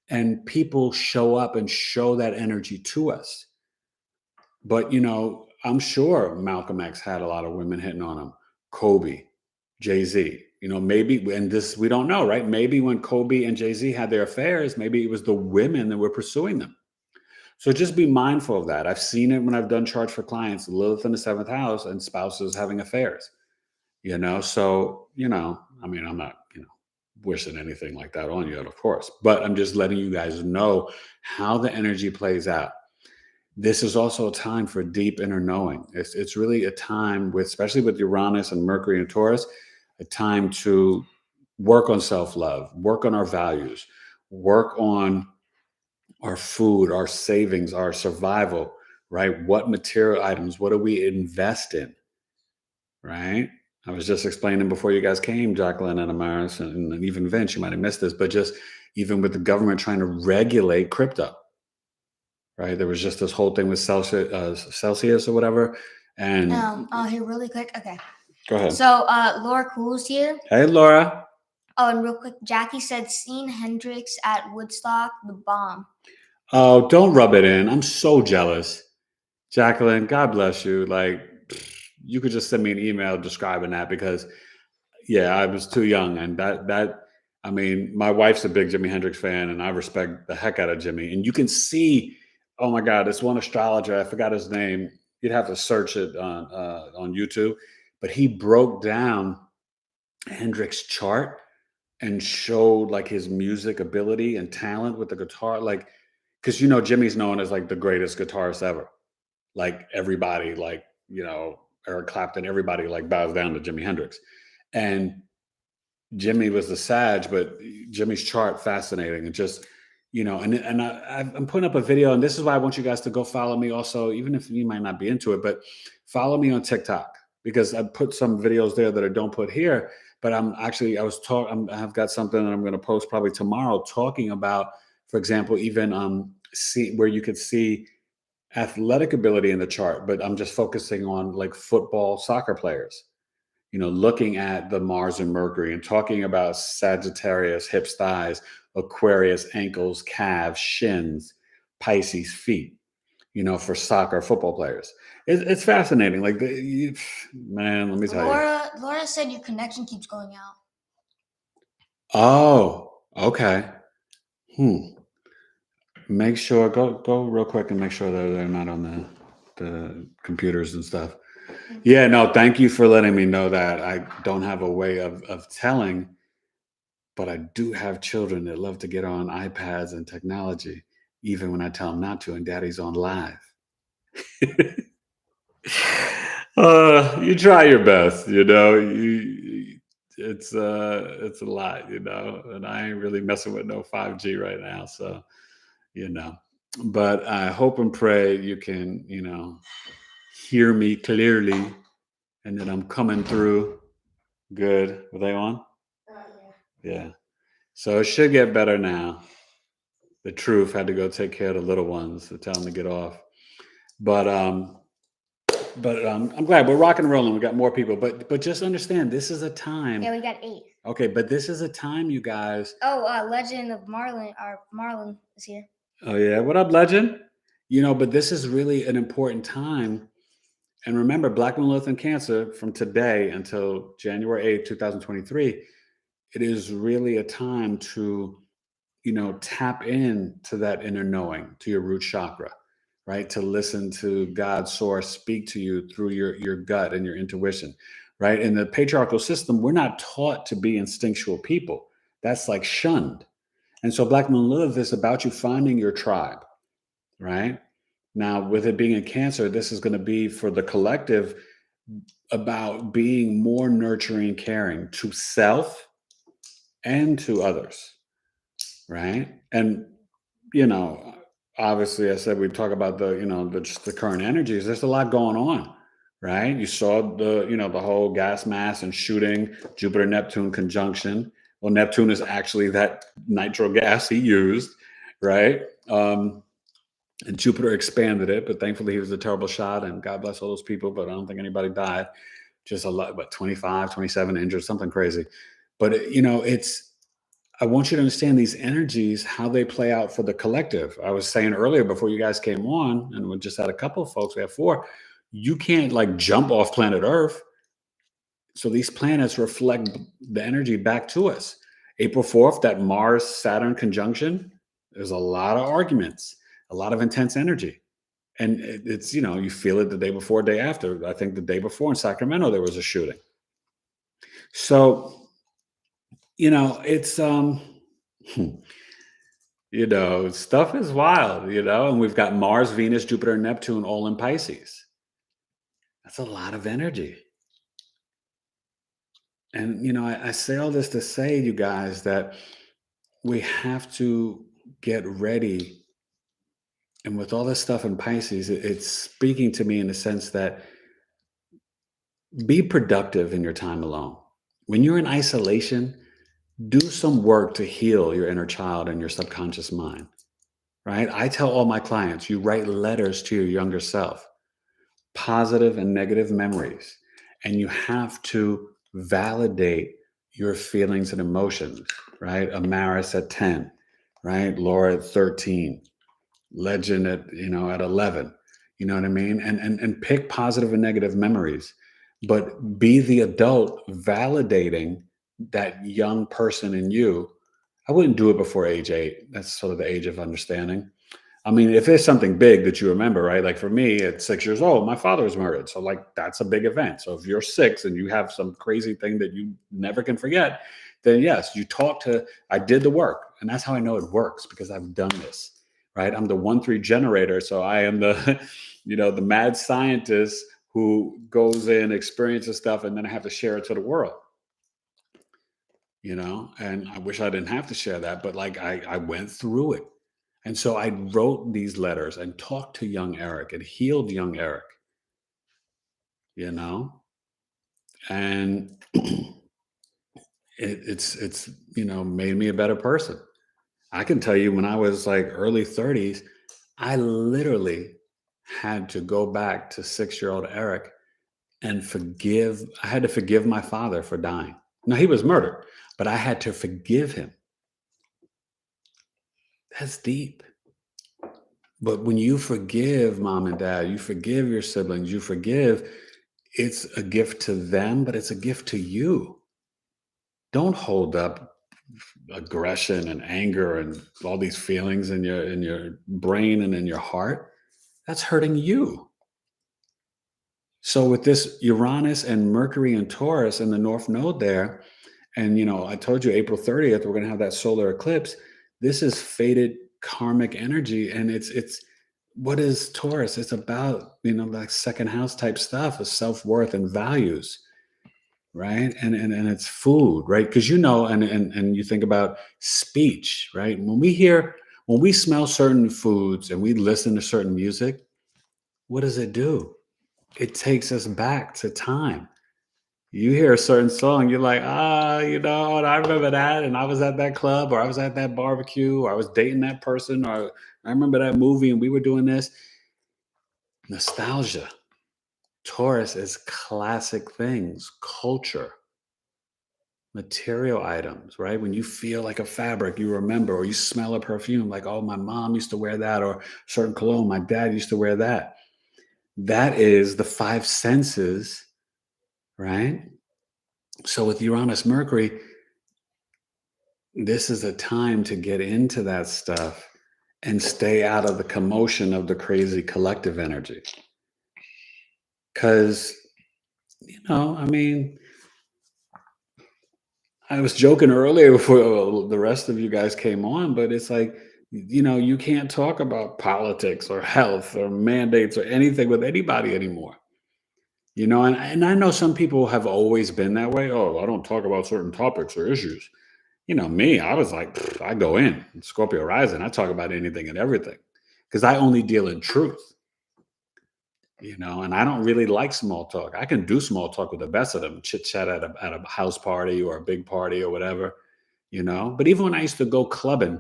and people show up and show that energy to us. But, I'm sure Malcolm X had a lot of women hitting on him. Kobe, Jay-Z, maybe, and this, we don't know, right? Maybe when Kobe and Jay-Z had their affairs, maybe it was the women that were pursuing them. So just be mindful of that. I've seen it when I've done charts for clients, Lilith in the 7th house and spouses having affairs, So, I mean, I'm not, wishing anything like that on you, of course, but I'm just letting you guys know how the energy plays out. This is also a time for deep inner knowing. It's really a time especially with Uranus and Mercury and Taurus, a time to work on self-love, work on our values, work on our food, our savings, our survival, right? What material items, what do we invest in, right? I was just explaining before you guys came, Jacqueline and Amaris, and even Vince, you might have missed this, but just even with the government trying to regulate crypto, right? There was just this whole thing with Celsius or whatever. And here really quick. Okay. Go ahead. So Laura Cool's here. Hey, Laura. Oh, and real quick, Jackie said, seen Hendrix at Woodstock, the bomb. Oh, don't rub it in. I'm so jealous. Jacqueline, God bless you. Like, you could just send me an email describing that, because, yeah, I was too young. And I mean, my wife's a big Jimi Hendrix fan, and I respect the heck out of Jimmy. And you can see, oh my God, this one astrologer, I forgot his name. You'd have to search it on YouTube, but he broke down Hendrix's chart and showed like his music ability and talent with the guitar. Like, because Jimmy's known as like the greatest guitarist ever. Like everybody, like, Eric Clapton, everybody like bows down to Jimi Hendrix. And Jimmy was the Sag, but Jimmy's chart fascinating, and just and I'm putting up a video, and this is why I want you guys to go follow me also, even if you might not be into it, but follow me on TikTok, because I put some videos there that I don't put here. But I've got something that I'm going to post probably tomorrow talking about, for example, even where you could see athletic ability in the chart, but I'm just focusing on like football, soccer players. Looking at the Mars and Mercury and talking about Sagittarius, hips, thighs, Aquarius, ankles, calves, shins, Pisces, feet, for soccer, football players. It's fascinating. Like, man, let me tell you. Laura said your connection keeps going out. Oh, okay. Make sure, go real quick and make sure that they're not on the computers and stuff. Yeah, no, thank you for letting me know that. I don't have a way of telling, but I do have children that love to get on iPads and technology, even when I tell them not to, and Daddy's on live. You try your best, it's a lot, and I ain't really messing with no 5G right now. So, but I hope and pray you can, hear me clearly and then I'm coming through. Good. Were they on? Yeah. So it should get better now. The truth had to go take care of the little ones to tell them to get off. But I'm glad we're rocking and rolling. We got more people, but just understand this is a time. Yeah, we got 8. Okay, but this is a time, you guys. Oh, Legend of Marlin. Marlin is here. Oh yeah, what up, Legend? But this is really an important time. And remember, Black Moon Lilith in Cancer from today until January 8th, 2023, it is really a time to, tap into that inner knowing, to your root chakra, right? To listen to God's source speak to you through your gut and your intuition, right? In the patriarchal system, we're not taught to be instinctual people. That's like shunned. And so Black Moon Lilith is about you finding your tribe, right? Now, with it being in Cancer, this is going to be for the collective about being more nurturing and caring to self and to others, right? And, obviously, I said we talk about just the current energies. There's a lot going on, right? You saw the whole gas mask and shooting, Jupiter-Neptune conjunction. Well, Neptune is actually that nitro gas he used, right? And Jupiter expanded it, but thankfully he was a terrible shot, and God bless all those people, but I don't think anybody died. Just a lot, 25, 27 injured, something crazy. But, I want you to understand these energies, how they play out for the collective. I was saying earlier before you guys came on, and we just had a couple of folks, we have 4, you can't jump off planet Earth. So these planets reflect the energy back to us. April 4th, that Mars-Saturn conjunction, there's a lot of arguments, a lot of intense energy. And it's, you feel it the day before, day after. I think the day before in Sacramento, there was a shooting. So, it's, stuff is wild, and we've got Mars, Venus, Jupiter, and Neptune all in Pisces. That's a lot of energy. And, I say all this to say, you guys, that we have to get ready. And with all this stuff in Pisces, it's speaking to me in the sense that be productive in your time alone. When you're in isolation, do some work to heal your inner child and your subconscious mind, right? I tell all my clients, you write letters to your younger self, positive and negative memories, and you have to validate your feelings and emotions, right? Amaris at 10, right? Laura at 13, Legend at, at 11, you know what I mean? And pick positive and negative memories, but be the adult validating that young person in you. I wouldn't do it before age 8. That's sort of the age of understanding. I mean, if there's something big that you remember, right? Like for me, at 6 years old, my father was murdered. So that's a big event. So if you're 6 and you have some crazy thing that you never can forget, then yes, I did the work. And that's how I know it works, because I've done this, right? I'm the 1-3 generator. So I am the, the mad scientist who goes in, experiences stuff, and then I have to share it to the world. And I wish I didn't have to share that, but I went through it. And so I wrote these letters and talked to young Eric and healed young Eric, and it's made me a better person. I can tell you when I was early 30s, I literally had to go back to 6-year-old Eric and I had to forgive my father for dying. Now, he was murdered, but I had to forgive him. That's deep. But when you forgive mom and dad, you forgive your siblings, it's a gift to them, but it's a gift to you. Don't hold up aggression and anger and all these feelings in your brain and in your heart. That's hurting you. So with this Uranus and Mercury and Taurus and the North Node there, and I told you April 30th, we're going to have that solar eclipse. This is fated karmic energy. And it's what is Taurus? It's about, second house type stuff of self-worth and values, right? And it's food, right? Because and you think about speech, right? When we smell certain foods and we listen to certain music, what does it do? It takes us back to time. You hear a certain song, you're like, you know, and I remember that, and I was at that club, or I was at that barbecue, or I was dating that person, or I remember that movie, and we were doing this. Nostalgia. Taurus is classic things, culture, material items, right? When you feel like a fabric, you remember, or you smell a perfume, like, oh, my mom used to wear that, or certain cologne, my dad used to wear that. That is the five senses, right? So with Uranus, Mercury, this is a time to get into that stuff and stay out of the commotion of the crazy collective energy. Because, you know, I mean, I was joking earlier before the rest of you guys came on, but it's like, you know, you can't talk about politics or health or mandates or anything with anybody anymore. You know, and I know some people have always been that way. Oh, I don't talk about certain topics or issues. You know, me, I was like, "Pfft, I go in Scorpio rising. I talk about anything and everything because I only deal in truth, you know, and I don't really like small talk. I can do small talk with the best of them, chit chat at a house party or a big party or whatever, you know. But even when I used to go clubbing,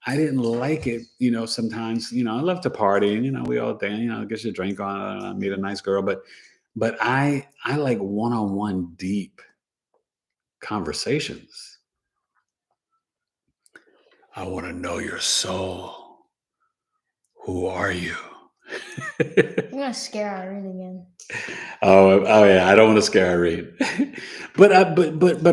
I didn't like it, you know, sometimes, you know, I love to party and, you know, we all dance, you know, get your drink on, meet a nice girl. But I like one-on-one deep conversations. I want to know your soul. Who are you? I'm gonna scare Irene again. Oh yeah, I don't want to scare Irene. But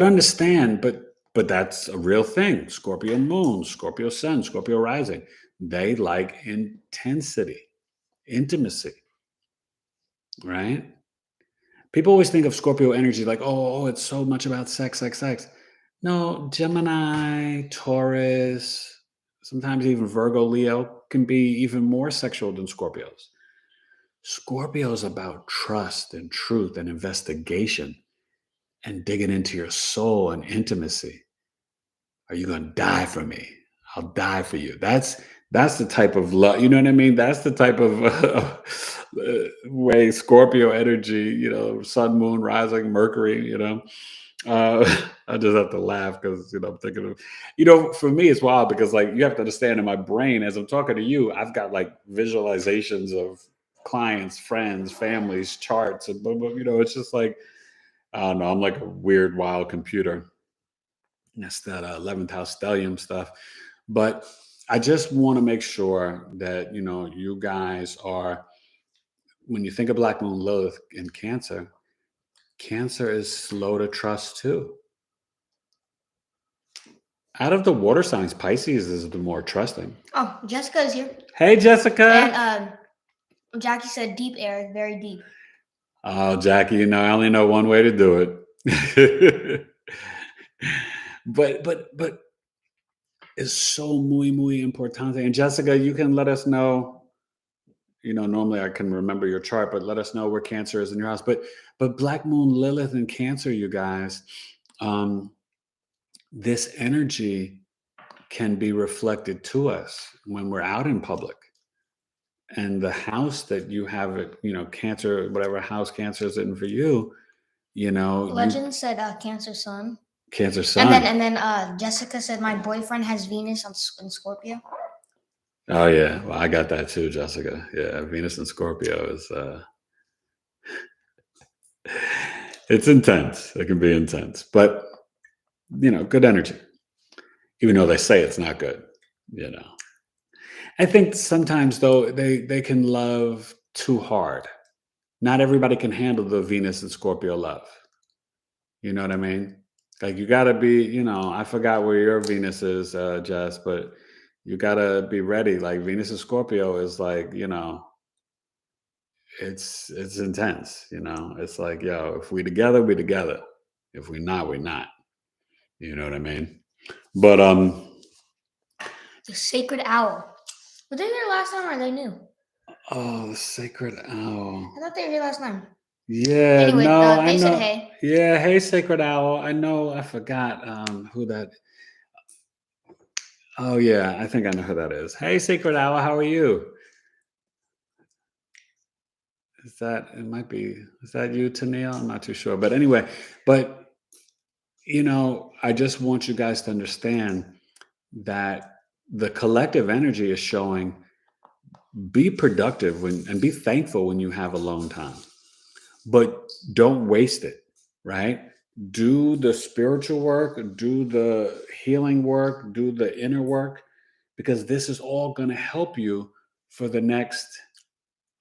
understand, but that's a real thing. Scorpio moon, Scorpio sun, Scorpio rising. They like intensity, intimacy, right? People always think of Scorpio energy like, oh, it's so much about sex, sex, sex. No, Gemini, Taurus, sometimes even Virgo, Leo can be even more sexual than Scorpios. Scorpio is about trust and truth and investigation and digging into your soul and intimacy. Are you going to die for me? I'll die for you. That's the type of love. You know what I mean? That's the type of way Scorpio energy. You know, Sun, Moon, Rising, Mercury. You know, I just have to laugh because you know I'm thinking of, you know, for me it's wild because like you have to understand in my brain as I'm talking to you, I've got like visualizations of clients, friends, families, charts, and blah, blah, you know, it's just like I don't know. I'm like a weird, wild computer. That's that 11th house stellium stuff. But I just want to make sure that, you know, you guys are, when you think of Black Moon Lilith in Cancer, Cancer is slow to trust too. Out of the water signs, Pisces is the more trusting. Oh, Jessica's here. Hey, Jessica. And Jackie said deep air, very deep. Oh, Jackie, you know, I only know one way to do it. but it's so muy importante. And Jessica, you can let us know, you know, normally I can remember your chart, but let us know where Cancer is in your house. But Black Moon Lilith and Cancer, you guys, this energy can be reflected to us when we're out in public. And the house that you have, it, you know, Cancer, whatever house Cancer is in for you, you know, Legend said Cancer Sun. Cancer Sun. And then Jessica said my boyfriend has Venus in Scorpio. Oh yeah, well I got that too, Jessica. Yeah, Venus and Scorpio is it's intense. It can be intense, but you know, good energy. Even though they say it's not good, you know. I think sometimes though they can love too hard. Not everybody can handle the Venus and Scorpio love. You know what I mean? Like you got to be, you know, I forgot where your Venus is, Jess, but you got to be ready. Like Venus and Scorpio is like, you know, it's intense, you know. It's like, yo, if we together, we together. If we not, we not. You know what I mean? But the sacred owl. Were they there last time or they knew? oh, the sacred owl. I thought they were here last time. Yeah, Anyway, no, I they know. said hey. Yeah, hey, sacred owl. I know. I forgot who that. Oh yeah, I think I know who that is. Hey, sacred owl, how are you? it might be, is that you, Tennille? I'm not too sure. But anyway, but, I just want you guys to understand that the collective energy is showing be productive and be thankful when you have alone time, but don't waste it, right? Do the spiritual work, do the healing work, do the inner work, because this is all going to help you for the next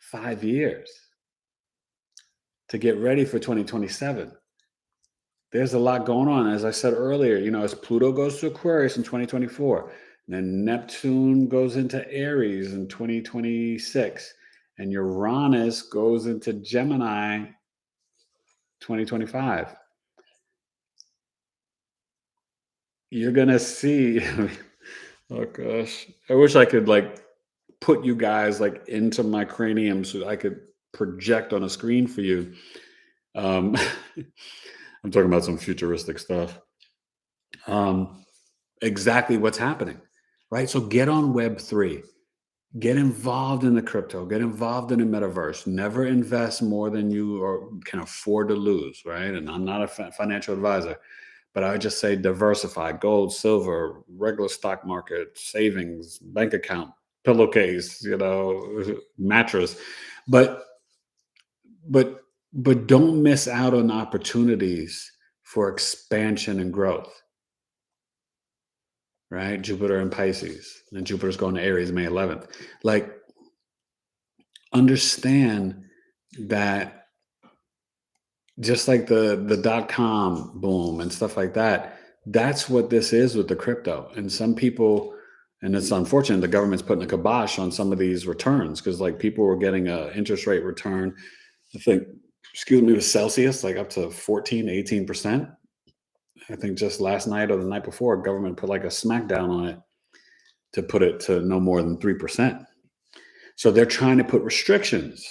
5 years to get ready for 2027. There's a lot going on. As I said earlier, as Pluto goes to Aquarius in 2024, then Neptune goes into Aries in 2026, and Uranus goes into Gemini 2025. You're going to see, oh gosh, I wish I could put you guys into my cranium so I could project on a screen for you. I'm talking about some futuristic stuff. Exactly what's happening, right? So get on Web3, get involved in the crypto, get involved in the metaverse. Never invest more than you can afford to lose, right? And I'm not a financial advisor, but I would just say diversify: gold, silver, regular stock market, savings, bank account, pillowcase, mattress. But don't miss out on opportunities for expansion and growth. Right? Jupiter and Pisces, and Jupiter's going to Aries May 11th. Understand that just like the .com boom and stuff like that, that's what this is with the crypto. And some people, and it's unfortunate, the government's putting a kibosh on some of these returns because people were getting an interest rate return, I think, with Celsius, up to 14, 18%. I think just last night or the night before, government put a smackdown on it to put it to no more than 3%. So they're trying to put restrictions.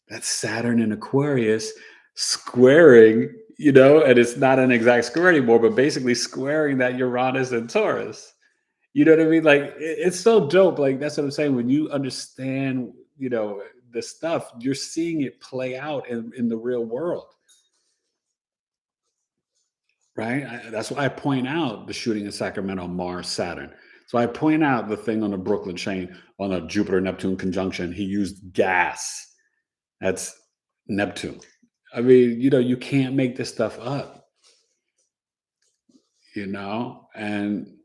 That's Saturn in Aquarius squaring, and it's not an exact square anymore, but basically squaring that Uranus and Taurus. You know what I mean? It's so dope. That's what I'm saying. When you understand, the stuff, you're seeing it play out in the real world. Right? That's why I point out the shooting in Sacramento, Mars, Saturn. So I point out the thing on the Brooklyn chain on a Jupiter-Neptune conjunction. He used gas. That's Neptune. I mean, you can't make this stuff up. And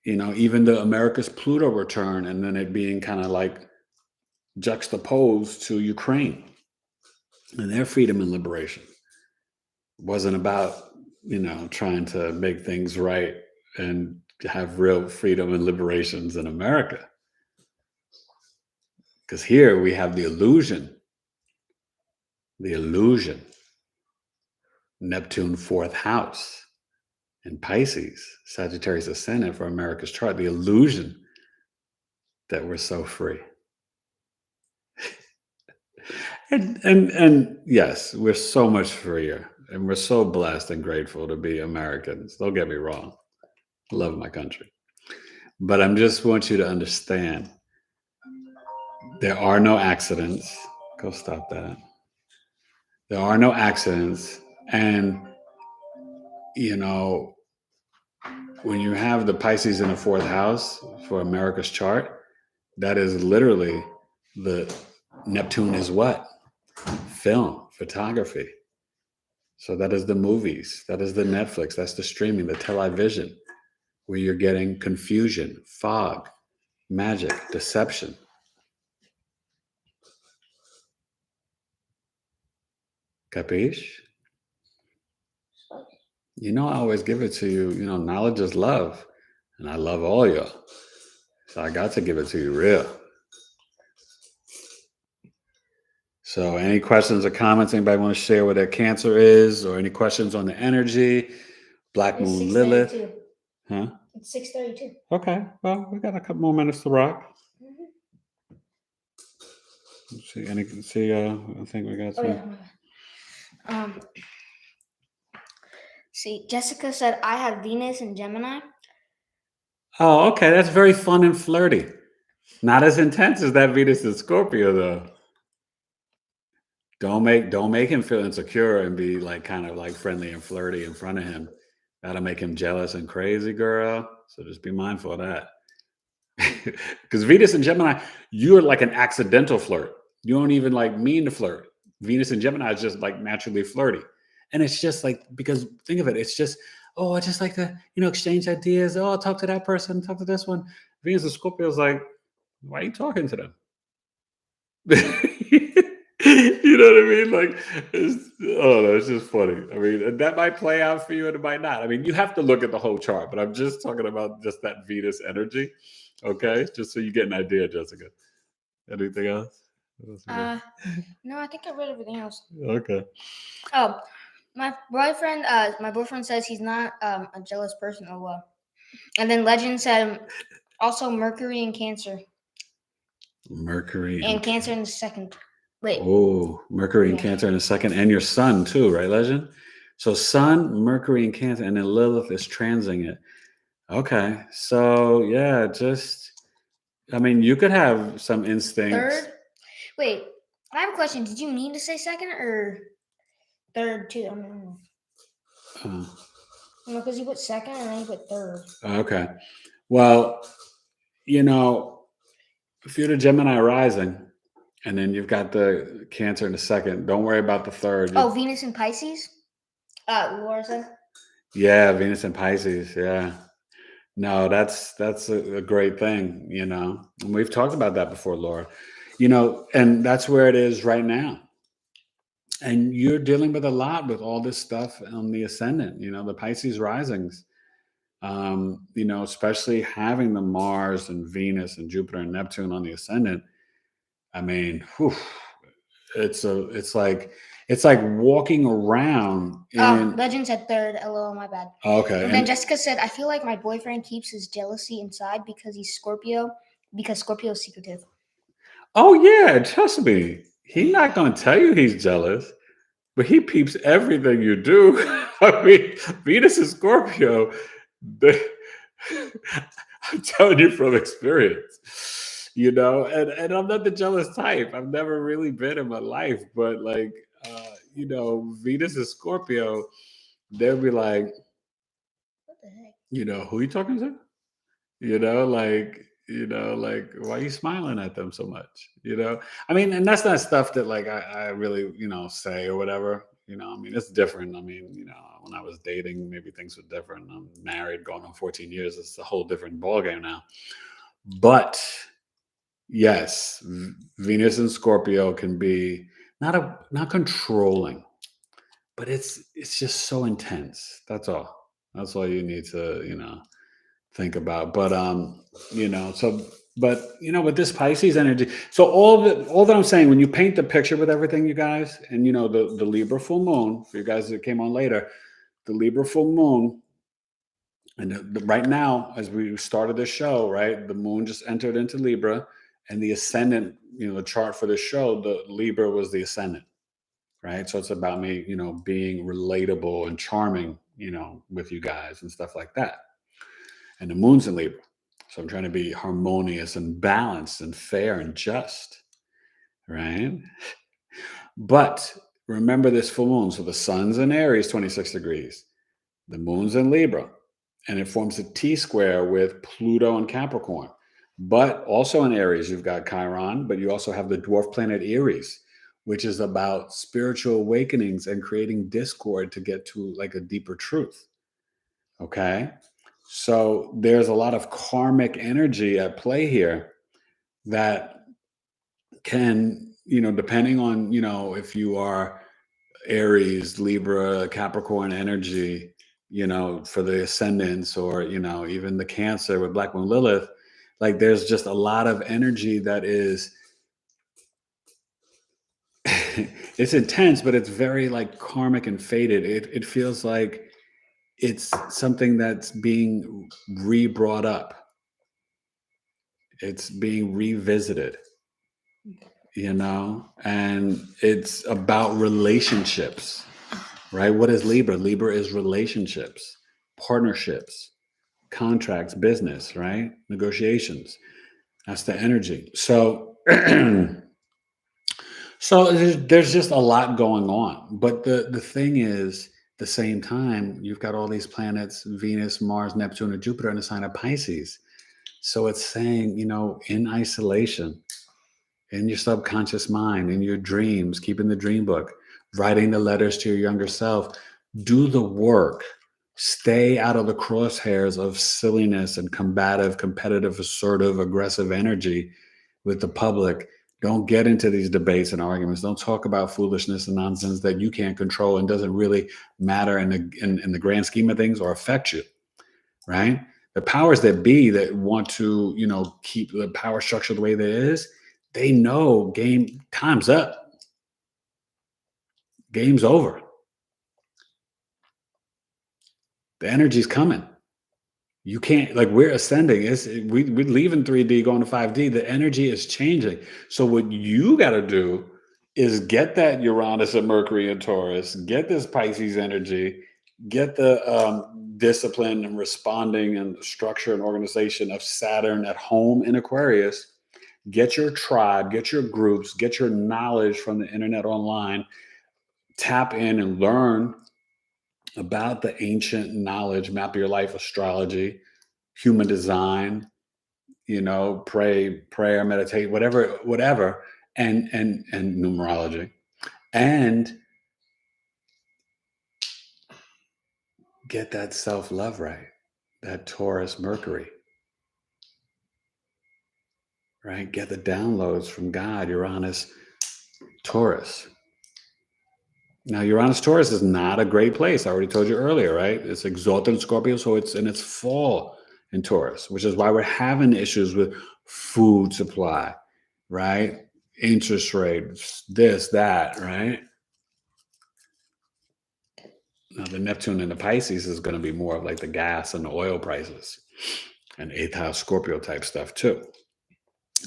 even the America's Pluto return, and then it being kind of juxtaposed to Ukraine and their freedom and liberation. Wasn't about trying to make things right and have real freedom and liberations in America, because here we have the illusion Neptune 4th house in Pisces, Sagittarius ascendant for America's chart, the illusion that we're so free. and yes, we're so much freer. And we're so blessed and grateful to be Americans. Don't get me wrong. I love my country. But I just want you to understand there are no accidents. Go stop that. There are no accidents. And, when you have the Pisces in the 4th house for America's chart, that is literally the Neptune is what? Film, photography. So that is the movies, that is the Netflix, that's the streaming, the television, where you're getting confusion, fog, magic, deception. Capiche? I always give it to you, knowledge is love, and I love all y'all. So I got to give it to you real. So any questions or comments, anybody want to share what their Cancer is, or any questions on the energy? Black Moon Lilith. Huh? It's 6:32. Okay. Well, we got a couple more minutes to rock. Let's see. I think we got some. See, Jessica said, I have Venus in Gemini. Oh, okay. That's very fun and flirty. Not as intense as that Venus in Scorpio, though. Don't make him feel insecure and be like kind of like friendly and flirty in front of him. That'll make him jealous and crazy, girl. So just be mindful of that. Because Venus and Gemini, you're like an accidental flirt. You don't even like mean to flirt. Venus and Gemini is just like naturally flirty. And it's just like, because think of it, it's just, oh, I just like to, exchange ideas. Oh, I'll talk to that person, talk to this one. Venus and Scorpio is like, why are you talking to them? You know what I mean? Like, it's just funny. I mean, that might play out for you and it might not. I mean, you have to look at the whole chart, but I'm just talking about just that Venus energy. Okay, just so you get an idea, Jessica. Anything else? No, I think I read everything else. Okay. Oh, my boyfriend says he's not a jealous person. Oh well. And then Legend said also Mercury and Cancer. Mercury and Cancer in the second. Wait. Oh, Mercury and Cancer in the second, and your Sun too, right, Legend? So Sun, Mercury, and Cancer, and then Lilith is transing it. Okay, so yeah, I mean, you could have some instincts. Third. Wait, I have a question. Did you mean to say second or third too? I don't know. Because you put second and then you put third. Okay. Well, if you're the Gemini rising, and then you've got the Cancer in the second, don't worry about the third. Oh, Venus and Pisces? Laura said? Yeah, Venus and Pisces, yeah. No, that's a great thing, And we've talked about that before, Laura. And that's where it is right now. And you're dealing with a lot with all this stuff on the ascendant, the Pisces risings. Especially having the Mars and Venus and Jupiter and Neptune on the ascendant. I mean, it's like walking around. Legend said third. LOL, my bad. Okay. And then Jessica said, I feel like my boyfriend keeps his jealousy inside because he's Scorpio, because Scorpio is secretive. Oh yeah, trust me. He's not going to tell you he's jealous, but he peeps everything you do. I mean, Venus and Scorpio, I'm telling you from experience, and I'm not the jealous type. I've never really been in my life, but like, Venus and Scorpio, they'll be like, what the heck? Who are you talking to? Like, why are you smiling at them so much? I mean, and that's not stuff that like I really, say or whatever. I mean, it's different. I mean, when I was dating, maybe things were different. I'm married, going on 14 years. It's a whole different ballgame now. But yes, Venus and Scorpio can be not controlling, but it's just so intense. That's all. That's all you need to, think about. But with this Pisces energy, so all that I'm saying, when you paint the picture with everything, you guys, and the Libra full moon, for you guys that came on later, the Libra full moon, and right now, as we started this show, right, the moon just entered into Libra, and the ascendant, the chart for the show, the Libra was the ascendant, right? So it's about me, being relatable and charming, with you guys and stuff like that. And the moon's in Libra. So I'm trying to be harmonious and balanced and fair and just, right? But remember this full moon. So the sun's in Aries, 26 degrees. The moon's in Libra. And it forms a T-square with Pluto and Capricorn. But also in Aries, you've got Chiron, but you also have the dwarf planet Aries, which is about spiritual awakenings and creating discord to get to like a deeper truth. Okay? So there's a lot of karmic energy at play here that can, depending on, if you are Aries, Libra, Capricorn energy, for the ascendants, or, even the Cancer with Black Moon Lilith, like there's just a lot of energy that is, it's intense, but it's very like karmic and fated. It feels like it's something that's being re-brought up. It's being revisited, and it's about relationships, right? What is Libra? Libra is relationships, partnerships, contracts, business, right? Negotiations. That's the energy. So, so there's just a lot going on. But the thing is, at the same time, you've got all these planets, Venus, Mars, Neptune, and Jupiter in the sign of Pisces. So it's saying, in isolation, in your subconscious mind, in your dreams, keeping the dream book, writing the letters to your younger self, do the work. Stay out of the crosshairs of silliness and combative, competitive, assertive, aggressive energy with the public. Don't get into these debates and arguments. Don't talk about foolishness and nonsense that you can't control and doesn't really matter in the grand scheme of things or affect you, right? The powers that be that want to, keep the power structure the way that it is, they know time's up. Game's over. The energy's coming. You can't, we're ascending. We're leaving 3D, going to 5D. The energy is changing. So what you got to do is get that Uranus and Mercury and Taurus, get this Pisces energy, get the discipline and responding and structure and organization of Saturn at home in Aquarius. Get your tribe, get your groups, get your knowledge from the internet online, tap in and learn about the ancient knowledge, map your life, astrology, human design, prayer, meditate, whatever, and numerology. And get that self-love right, that Taurus Mercury. Right? Get the downloads from God, Uranus, Taurus. Now, Uranus Taurus is not a great place. I already told you earlier, right? It's exalted in Scorpio, so it's in its fall in Taurus, which is why we're having issues with food supply, right? Interest rates, this, that, right? Now, the Neptune and the Pisces is going to be more of like the gas and the oil prices and 8th house Scorpio type stuff too.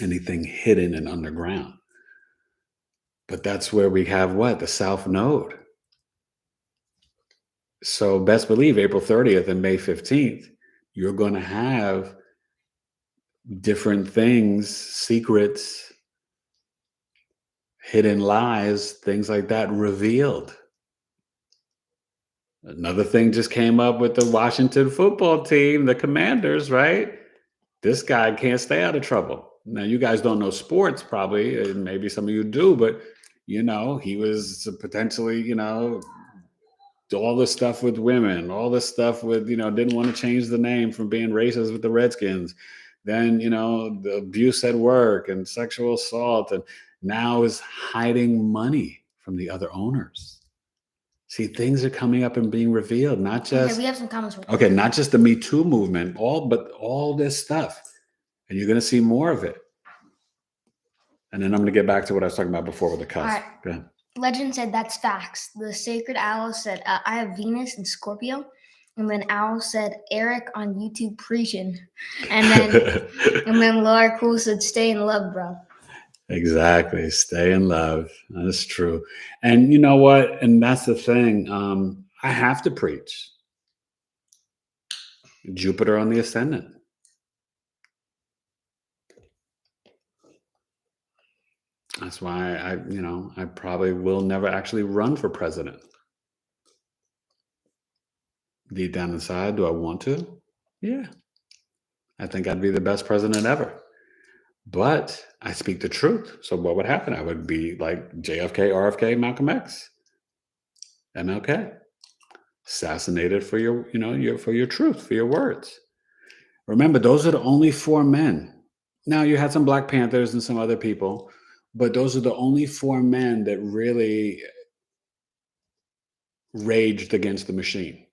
Anything hidden and underground. But that's where we have what? The South Node. So best believe April 30th and May 15th, you're going to have different things, secrets, hidden lies, things like that revealed. Another thing just came up with the Washington football team, the Commanders, right? This guy can't stay out of trouble. Now, you guys don't know sports probably, and maybe some of you do, but, he was potentially, all this stuff with women, all this stuff with, didn't want to change the name from being racist with the Redskins. Then, the abuse at work and sexual assault, and now is hiding money from the other owners. See, things are coming up and being revealed, not just... Okay, we have some comments. Okay, not just the Me Too movement, but all this stuff. And you're going to see more of it. And then I'm going to get back to what I was talking about before with the cusp. All right. Go ahead. Legend said that's facts. The Sacred Owl said, I have Venus and Scorpio. And then Owl said, Eric on YouTube preaching. And then Laura Cool said, stay in love, bro. Exactly. Stay in love. That's true. And you know what? And that's the thing. I have to preach. Jupiter on the ascendant. That's why I probably will never actually run for president. Deep down inside, do I want to? Yeah. I think I'd be the best president ever. But I speak the truth. So what would happen? I would be like JFK, RFK, Malcolm X, MLK, assassinated for your truth, for your words. Remember, those are the only 4 men. Now, you had some Black Panthers and some other people, but those are the only 4 men that really raged against the machine,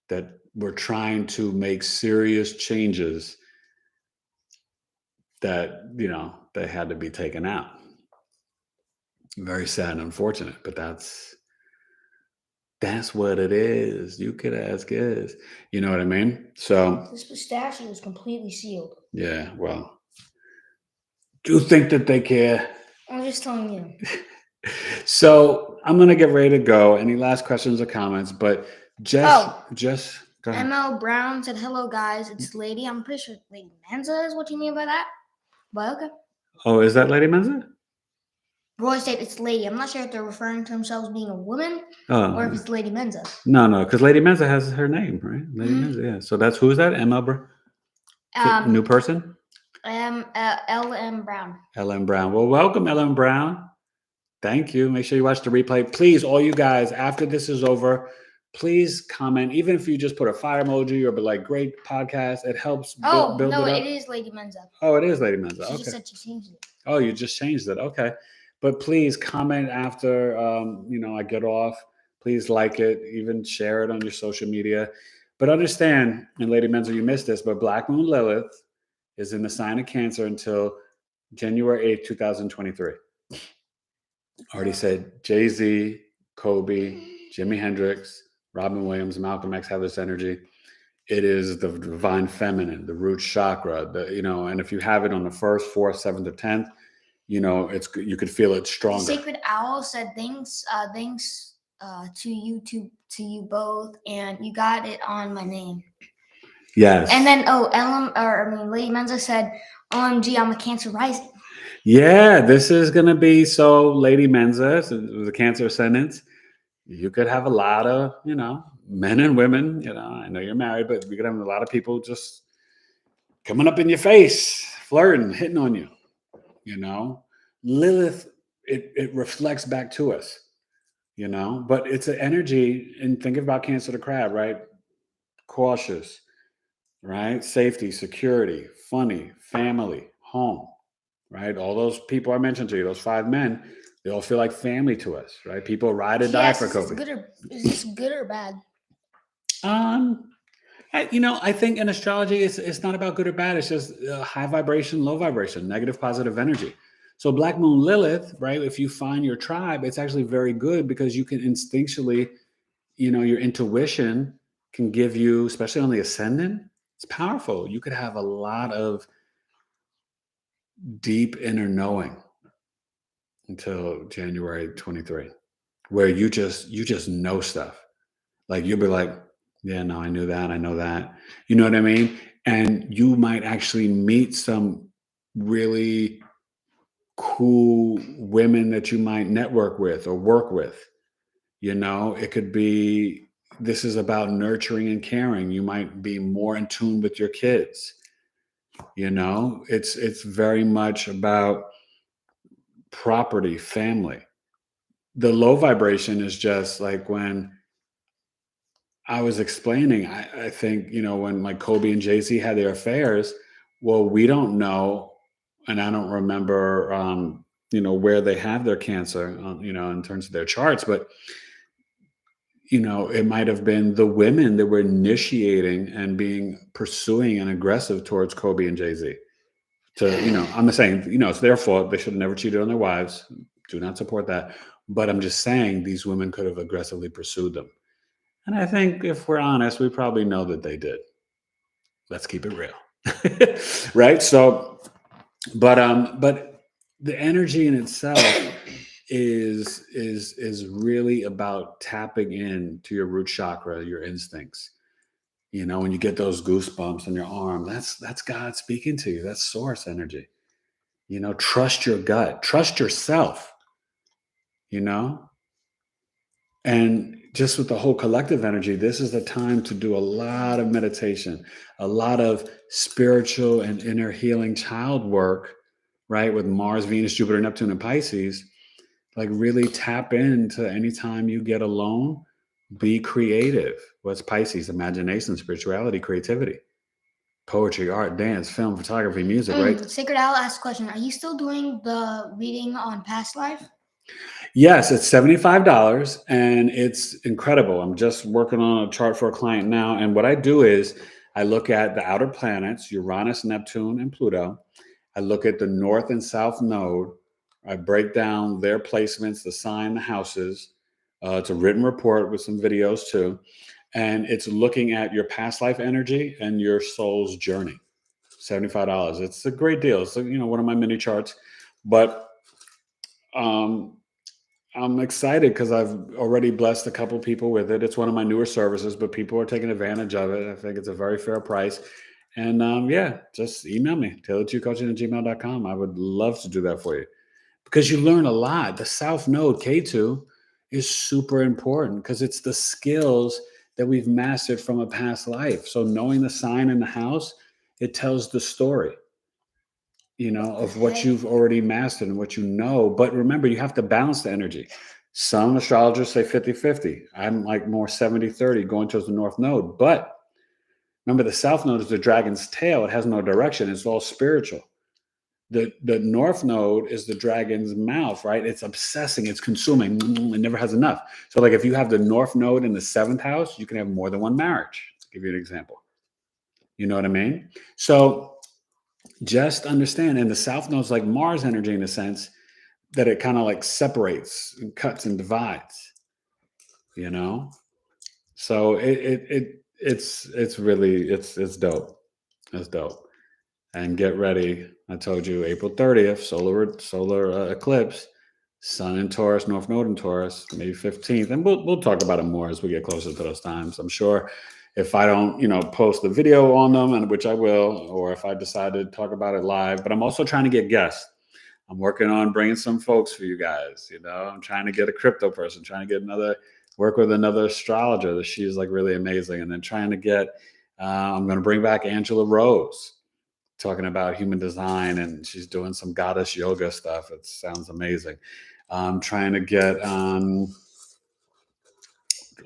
that were trying to make serious changes that, they had to be taken out. Very sad and unfortunate, but that's what it is. You could ask is. You know what I mean? So this pistachio is completely sealed. Yeah, well, do you think that they care? I'm just telling you. So I'm going to get ready to go. Any last questions or comments? But just go ahead. ML Brown said, hello, guys. It's Lady. I'm pretty sure Lady Manza is what you mean by that. But okay. Oh, is that Lady Menza? Roy said it's lady. I'm not sure if they're referring to themselves being a woman or if it's Lady Menza. No, because Lady Menza has her name, right? Lady Mhm. Menza, yeah. So that's who's that? New person? L.M. Brown. Ellen Brown. Well, welcome, Ellen Brown. Thank you. Make sure you watch the replay. Please, all you guys, after this is over, please comment. Even if you just put a fire emoji or be like, great podcast, it helps build no, it up. it is Lady Menza. Oh, it is Lady Menza. She Okay. just said she changed it. Oh, you just changed it. Okay. But please comment after I get off. Please like it, even share it on your social media. But understand, and Lady Menza, you missed this, but Black Moon Lilith is in the sign of Cancer until January 8th, 2023. Already said Jay-Z, Kobe, Jimi Hendrix, Robin Williams, Malcolm X have this energy. It is the divine feminine, the root chakra, and if you have it on the 1st, 4th, 7th, or 10th, you could feel it stronger. The Sacred Owl said thanks to you both, and you got it on my name. Yes. And then Lady Menza said, OMG, I'm a Cancer rising. Yeah, this is gonna be so Lady Menza, the Cancer ascendant. You could have a lot of, men and women, I know you're married, but we could have a lot of people just coming up in your face, flirting, hitting on you, Lilith, it reflects back to us, but it's an energy, and think about Cancer the crab, right? Cautious, right? Safety, security, funny, family, home, right? All those people I mentioned to you, those 5 men, they all feel like family to us, right? People ride or die for Kobe. Is this good or bad? I think in astrology, it's not about good or bad. It's just high vibration, low vibration, negative, positive energy. So Black Moon Lilith, right? If you find your tribe, it's actually very good because you can instinctually, your intuition can give you, especially on the ascendant, it's powerful. You could have a lot of deep inner knowing until January 23, where you just know stuff. Like you'll be like, yeah, no, I knew that. I know that. You know what I mean? And you might actually meet some really cool women that you might network with or work with. It could be, this is about nurturing and caring. You might be more in tune with your kids. It's very much about property, family. The low vibration is just like when I was explaining, I think, when like Kobe and Jay-Z had their affairs, well, we don't know, and I don't remember, where they have their Cancer, in terms of their charts, but, it might have been the women that were initiating and pursuing and aggressive towards Kobe and Jay-Z. I'm not saying, it's their fault. They should have never cheated on their wives. Do not support that. But I'm just saying these women could have aggressively pursued them. And I think if we're honest, we probably know that they did. Let's keep it real. Right? So, but the energy in itself is really about tapping into your root chakra, your instincts. When you get those goosebumps on your arm, that's God speaking to you. That's source energy. Trust your gut, trust yourself, and just with the whole collective energy, this is the time to do a lot of meditation, a lot of spiritual and inner healing child work, right? With Mars, Venus, Jupiter, Neptune, and Pisces, like really tap into anytime you get alone, be creative. What's Pisces? Imagination, spirituality, creativity, poetry, art, dance, film, photography, music, right? Sacred Owl asked a question. Are you still doing the reading on past life? Yes, it's $75 and it's incredible. I'm just working on a chart for a client now. And what I do is I look at the outer planets, Uranus, Neptune, and Pluto. I look at the north and south node. I break down their placements, the sign, the houses. It's a written report with some videos too. And it's looking at your past life energy and your soul's journey. $75. It's a great deal. It's one of my mini charts. But I'm excited because I've already blessed a couple people with it. It's one of my newer services, but people are taking advantage of it. I think it's a very fair price. And yeah, just email me, tailored2coaching@gmail.com. I would love to do that for you because you learn a lot. The South Node, K2, is super important because it's the skills that we've mastered from a past life. So knowing the sign in the house, it tells the story, of what you've already mastered and what you know. But remember, you have to balance the energy. Some astrologers say 50-50. I'm like more 70-30 going towards the North Node. But remember, the South Node is the dragon's tail. It has no direction. It's all spiritual. The North Node is the dragon's mouth, right? It's obsessing. It's consuming. It never has enough. So like if you have the North Node in the 7th house, you can have more than one marriage. To give you an example. You know what I mean? So just understand. And the South Node is like Mars energy in a sense that it kind of like separates and cuts and divides, So it's really dope. It's dope. And get ready. I told you April 30th, solar eclipse, Sun in Taurus, North Node in Taurus, May 15th. And we'll talk about it more as we get closer to those times. I'm sure if I don't, post the video on them, and which I will, or if I decide to talk about it live, but I'm also trying to get guests. I'm working on bringing some folks for you guys. I'm trying to get a crypto person, trying to get work with another astrologer that she's like really amazing. And then trying to get, I'm going to bring back Angela Rose, talking about human design, and she's doing some goddess yoga stuff. It sounds amazing. I'm trying to get,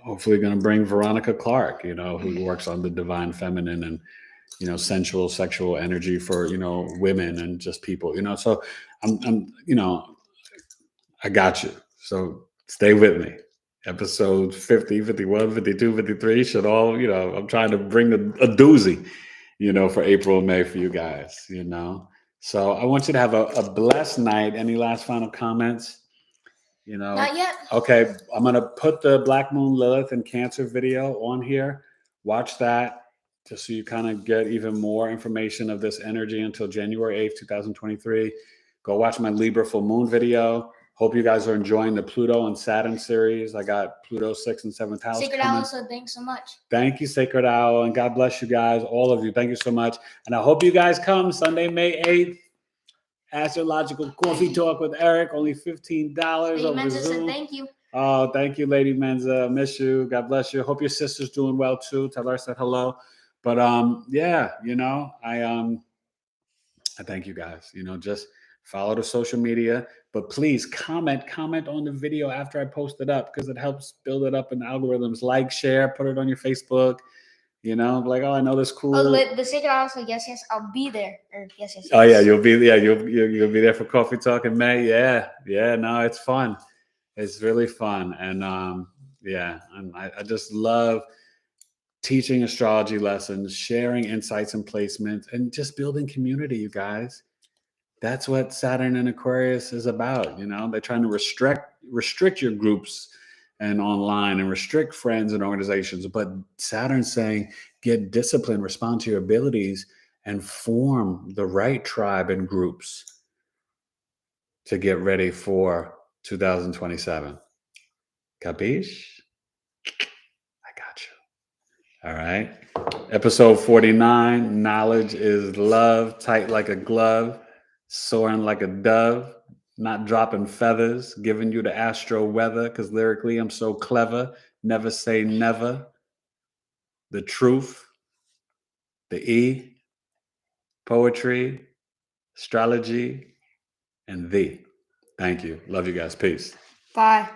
hopefully going to bring Veronica Clark, who works on the divine feminine and, sensual, sexual energy for, women and just people, so I'm, I got you. So stay with me. Episode 50, 51, 52, 53 should all, I'm trying to bring a doozy, for April and May for you guys, So I want you to have a blessed night. Any last final comments? Not yet. Okay, I'm going to put the Black Moon Lilith and Cancer video on here. Watch that just so you kind of get even more information of this energy until January 8th, 2023. Go watch my Libra full moon video. Hope you guys are enjoying the Pluto and Saturn series. I got Pluto 6th and 7th house. Sacred Owl said thanks so much. Thank you, Sacred Owl, and God bless you guys, all of you. Thank you so much. And I hope you guys come Sunday, May 8th. Astrological Coffee Talk with Eric, only $15 Lady over Menza Zoom. said thank you. Oh, thank you, Lady Menza. Miss you. God bless you. Hope your sister's doing well too. Tell her I said hello. But yeah, I thank you guys. Just follow the social media, but please comment on the video after I post it up because it helps build it up in the algorithms. Like, share, put it on your Facebook. Like, oh, I know this cool. Oh, the Sacred Owl said yes, I'll be there. Or yes. Oh yeah, you'll be there for Coffee Talk in May. Yeah. No, it's fun. It's really fun, and yeah, and I just love teaching astrology lessons, sharing insights and placements, and just building community. You guys, that's what Saturn and Aquarius is about. They're trying to restrict your groups and online and restrict friends and organizations. But Saturn's saying, get disciplined, respond to your abilities, and form the right tribe and groups to get ready for 2027. Capiche? I got you. All right. Episode 49, knowledge is love, tight like a glove, soaring like a dove, not dropping feathers, giving you the astro weather because lyrically I'm so clever. Never say never. The truth, the E, poetry, astrology, and thee. Thank you. Love you guys. Peace. Bye.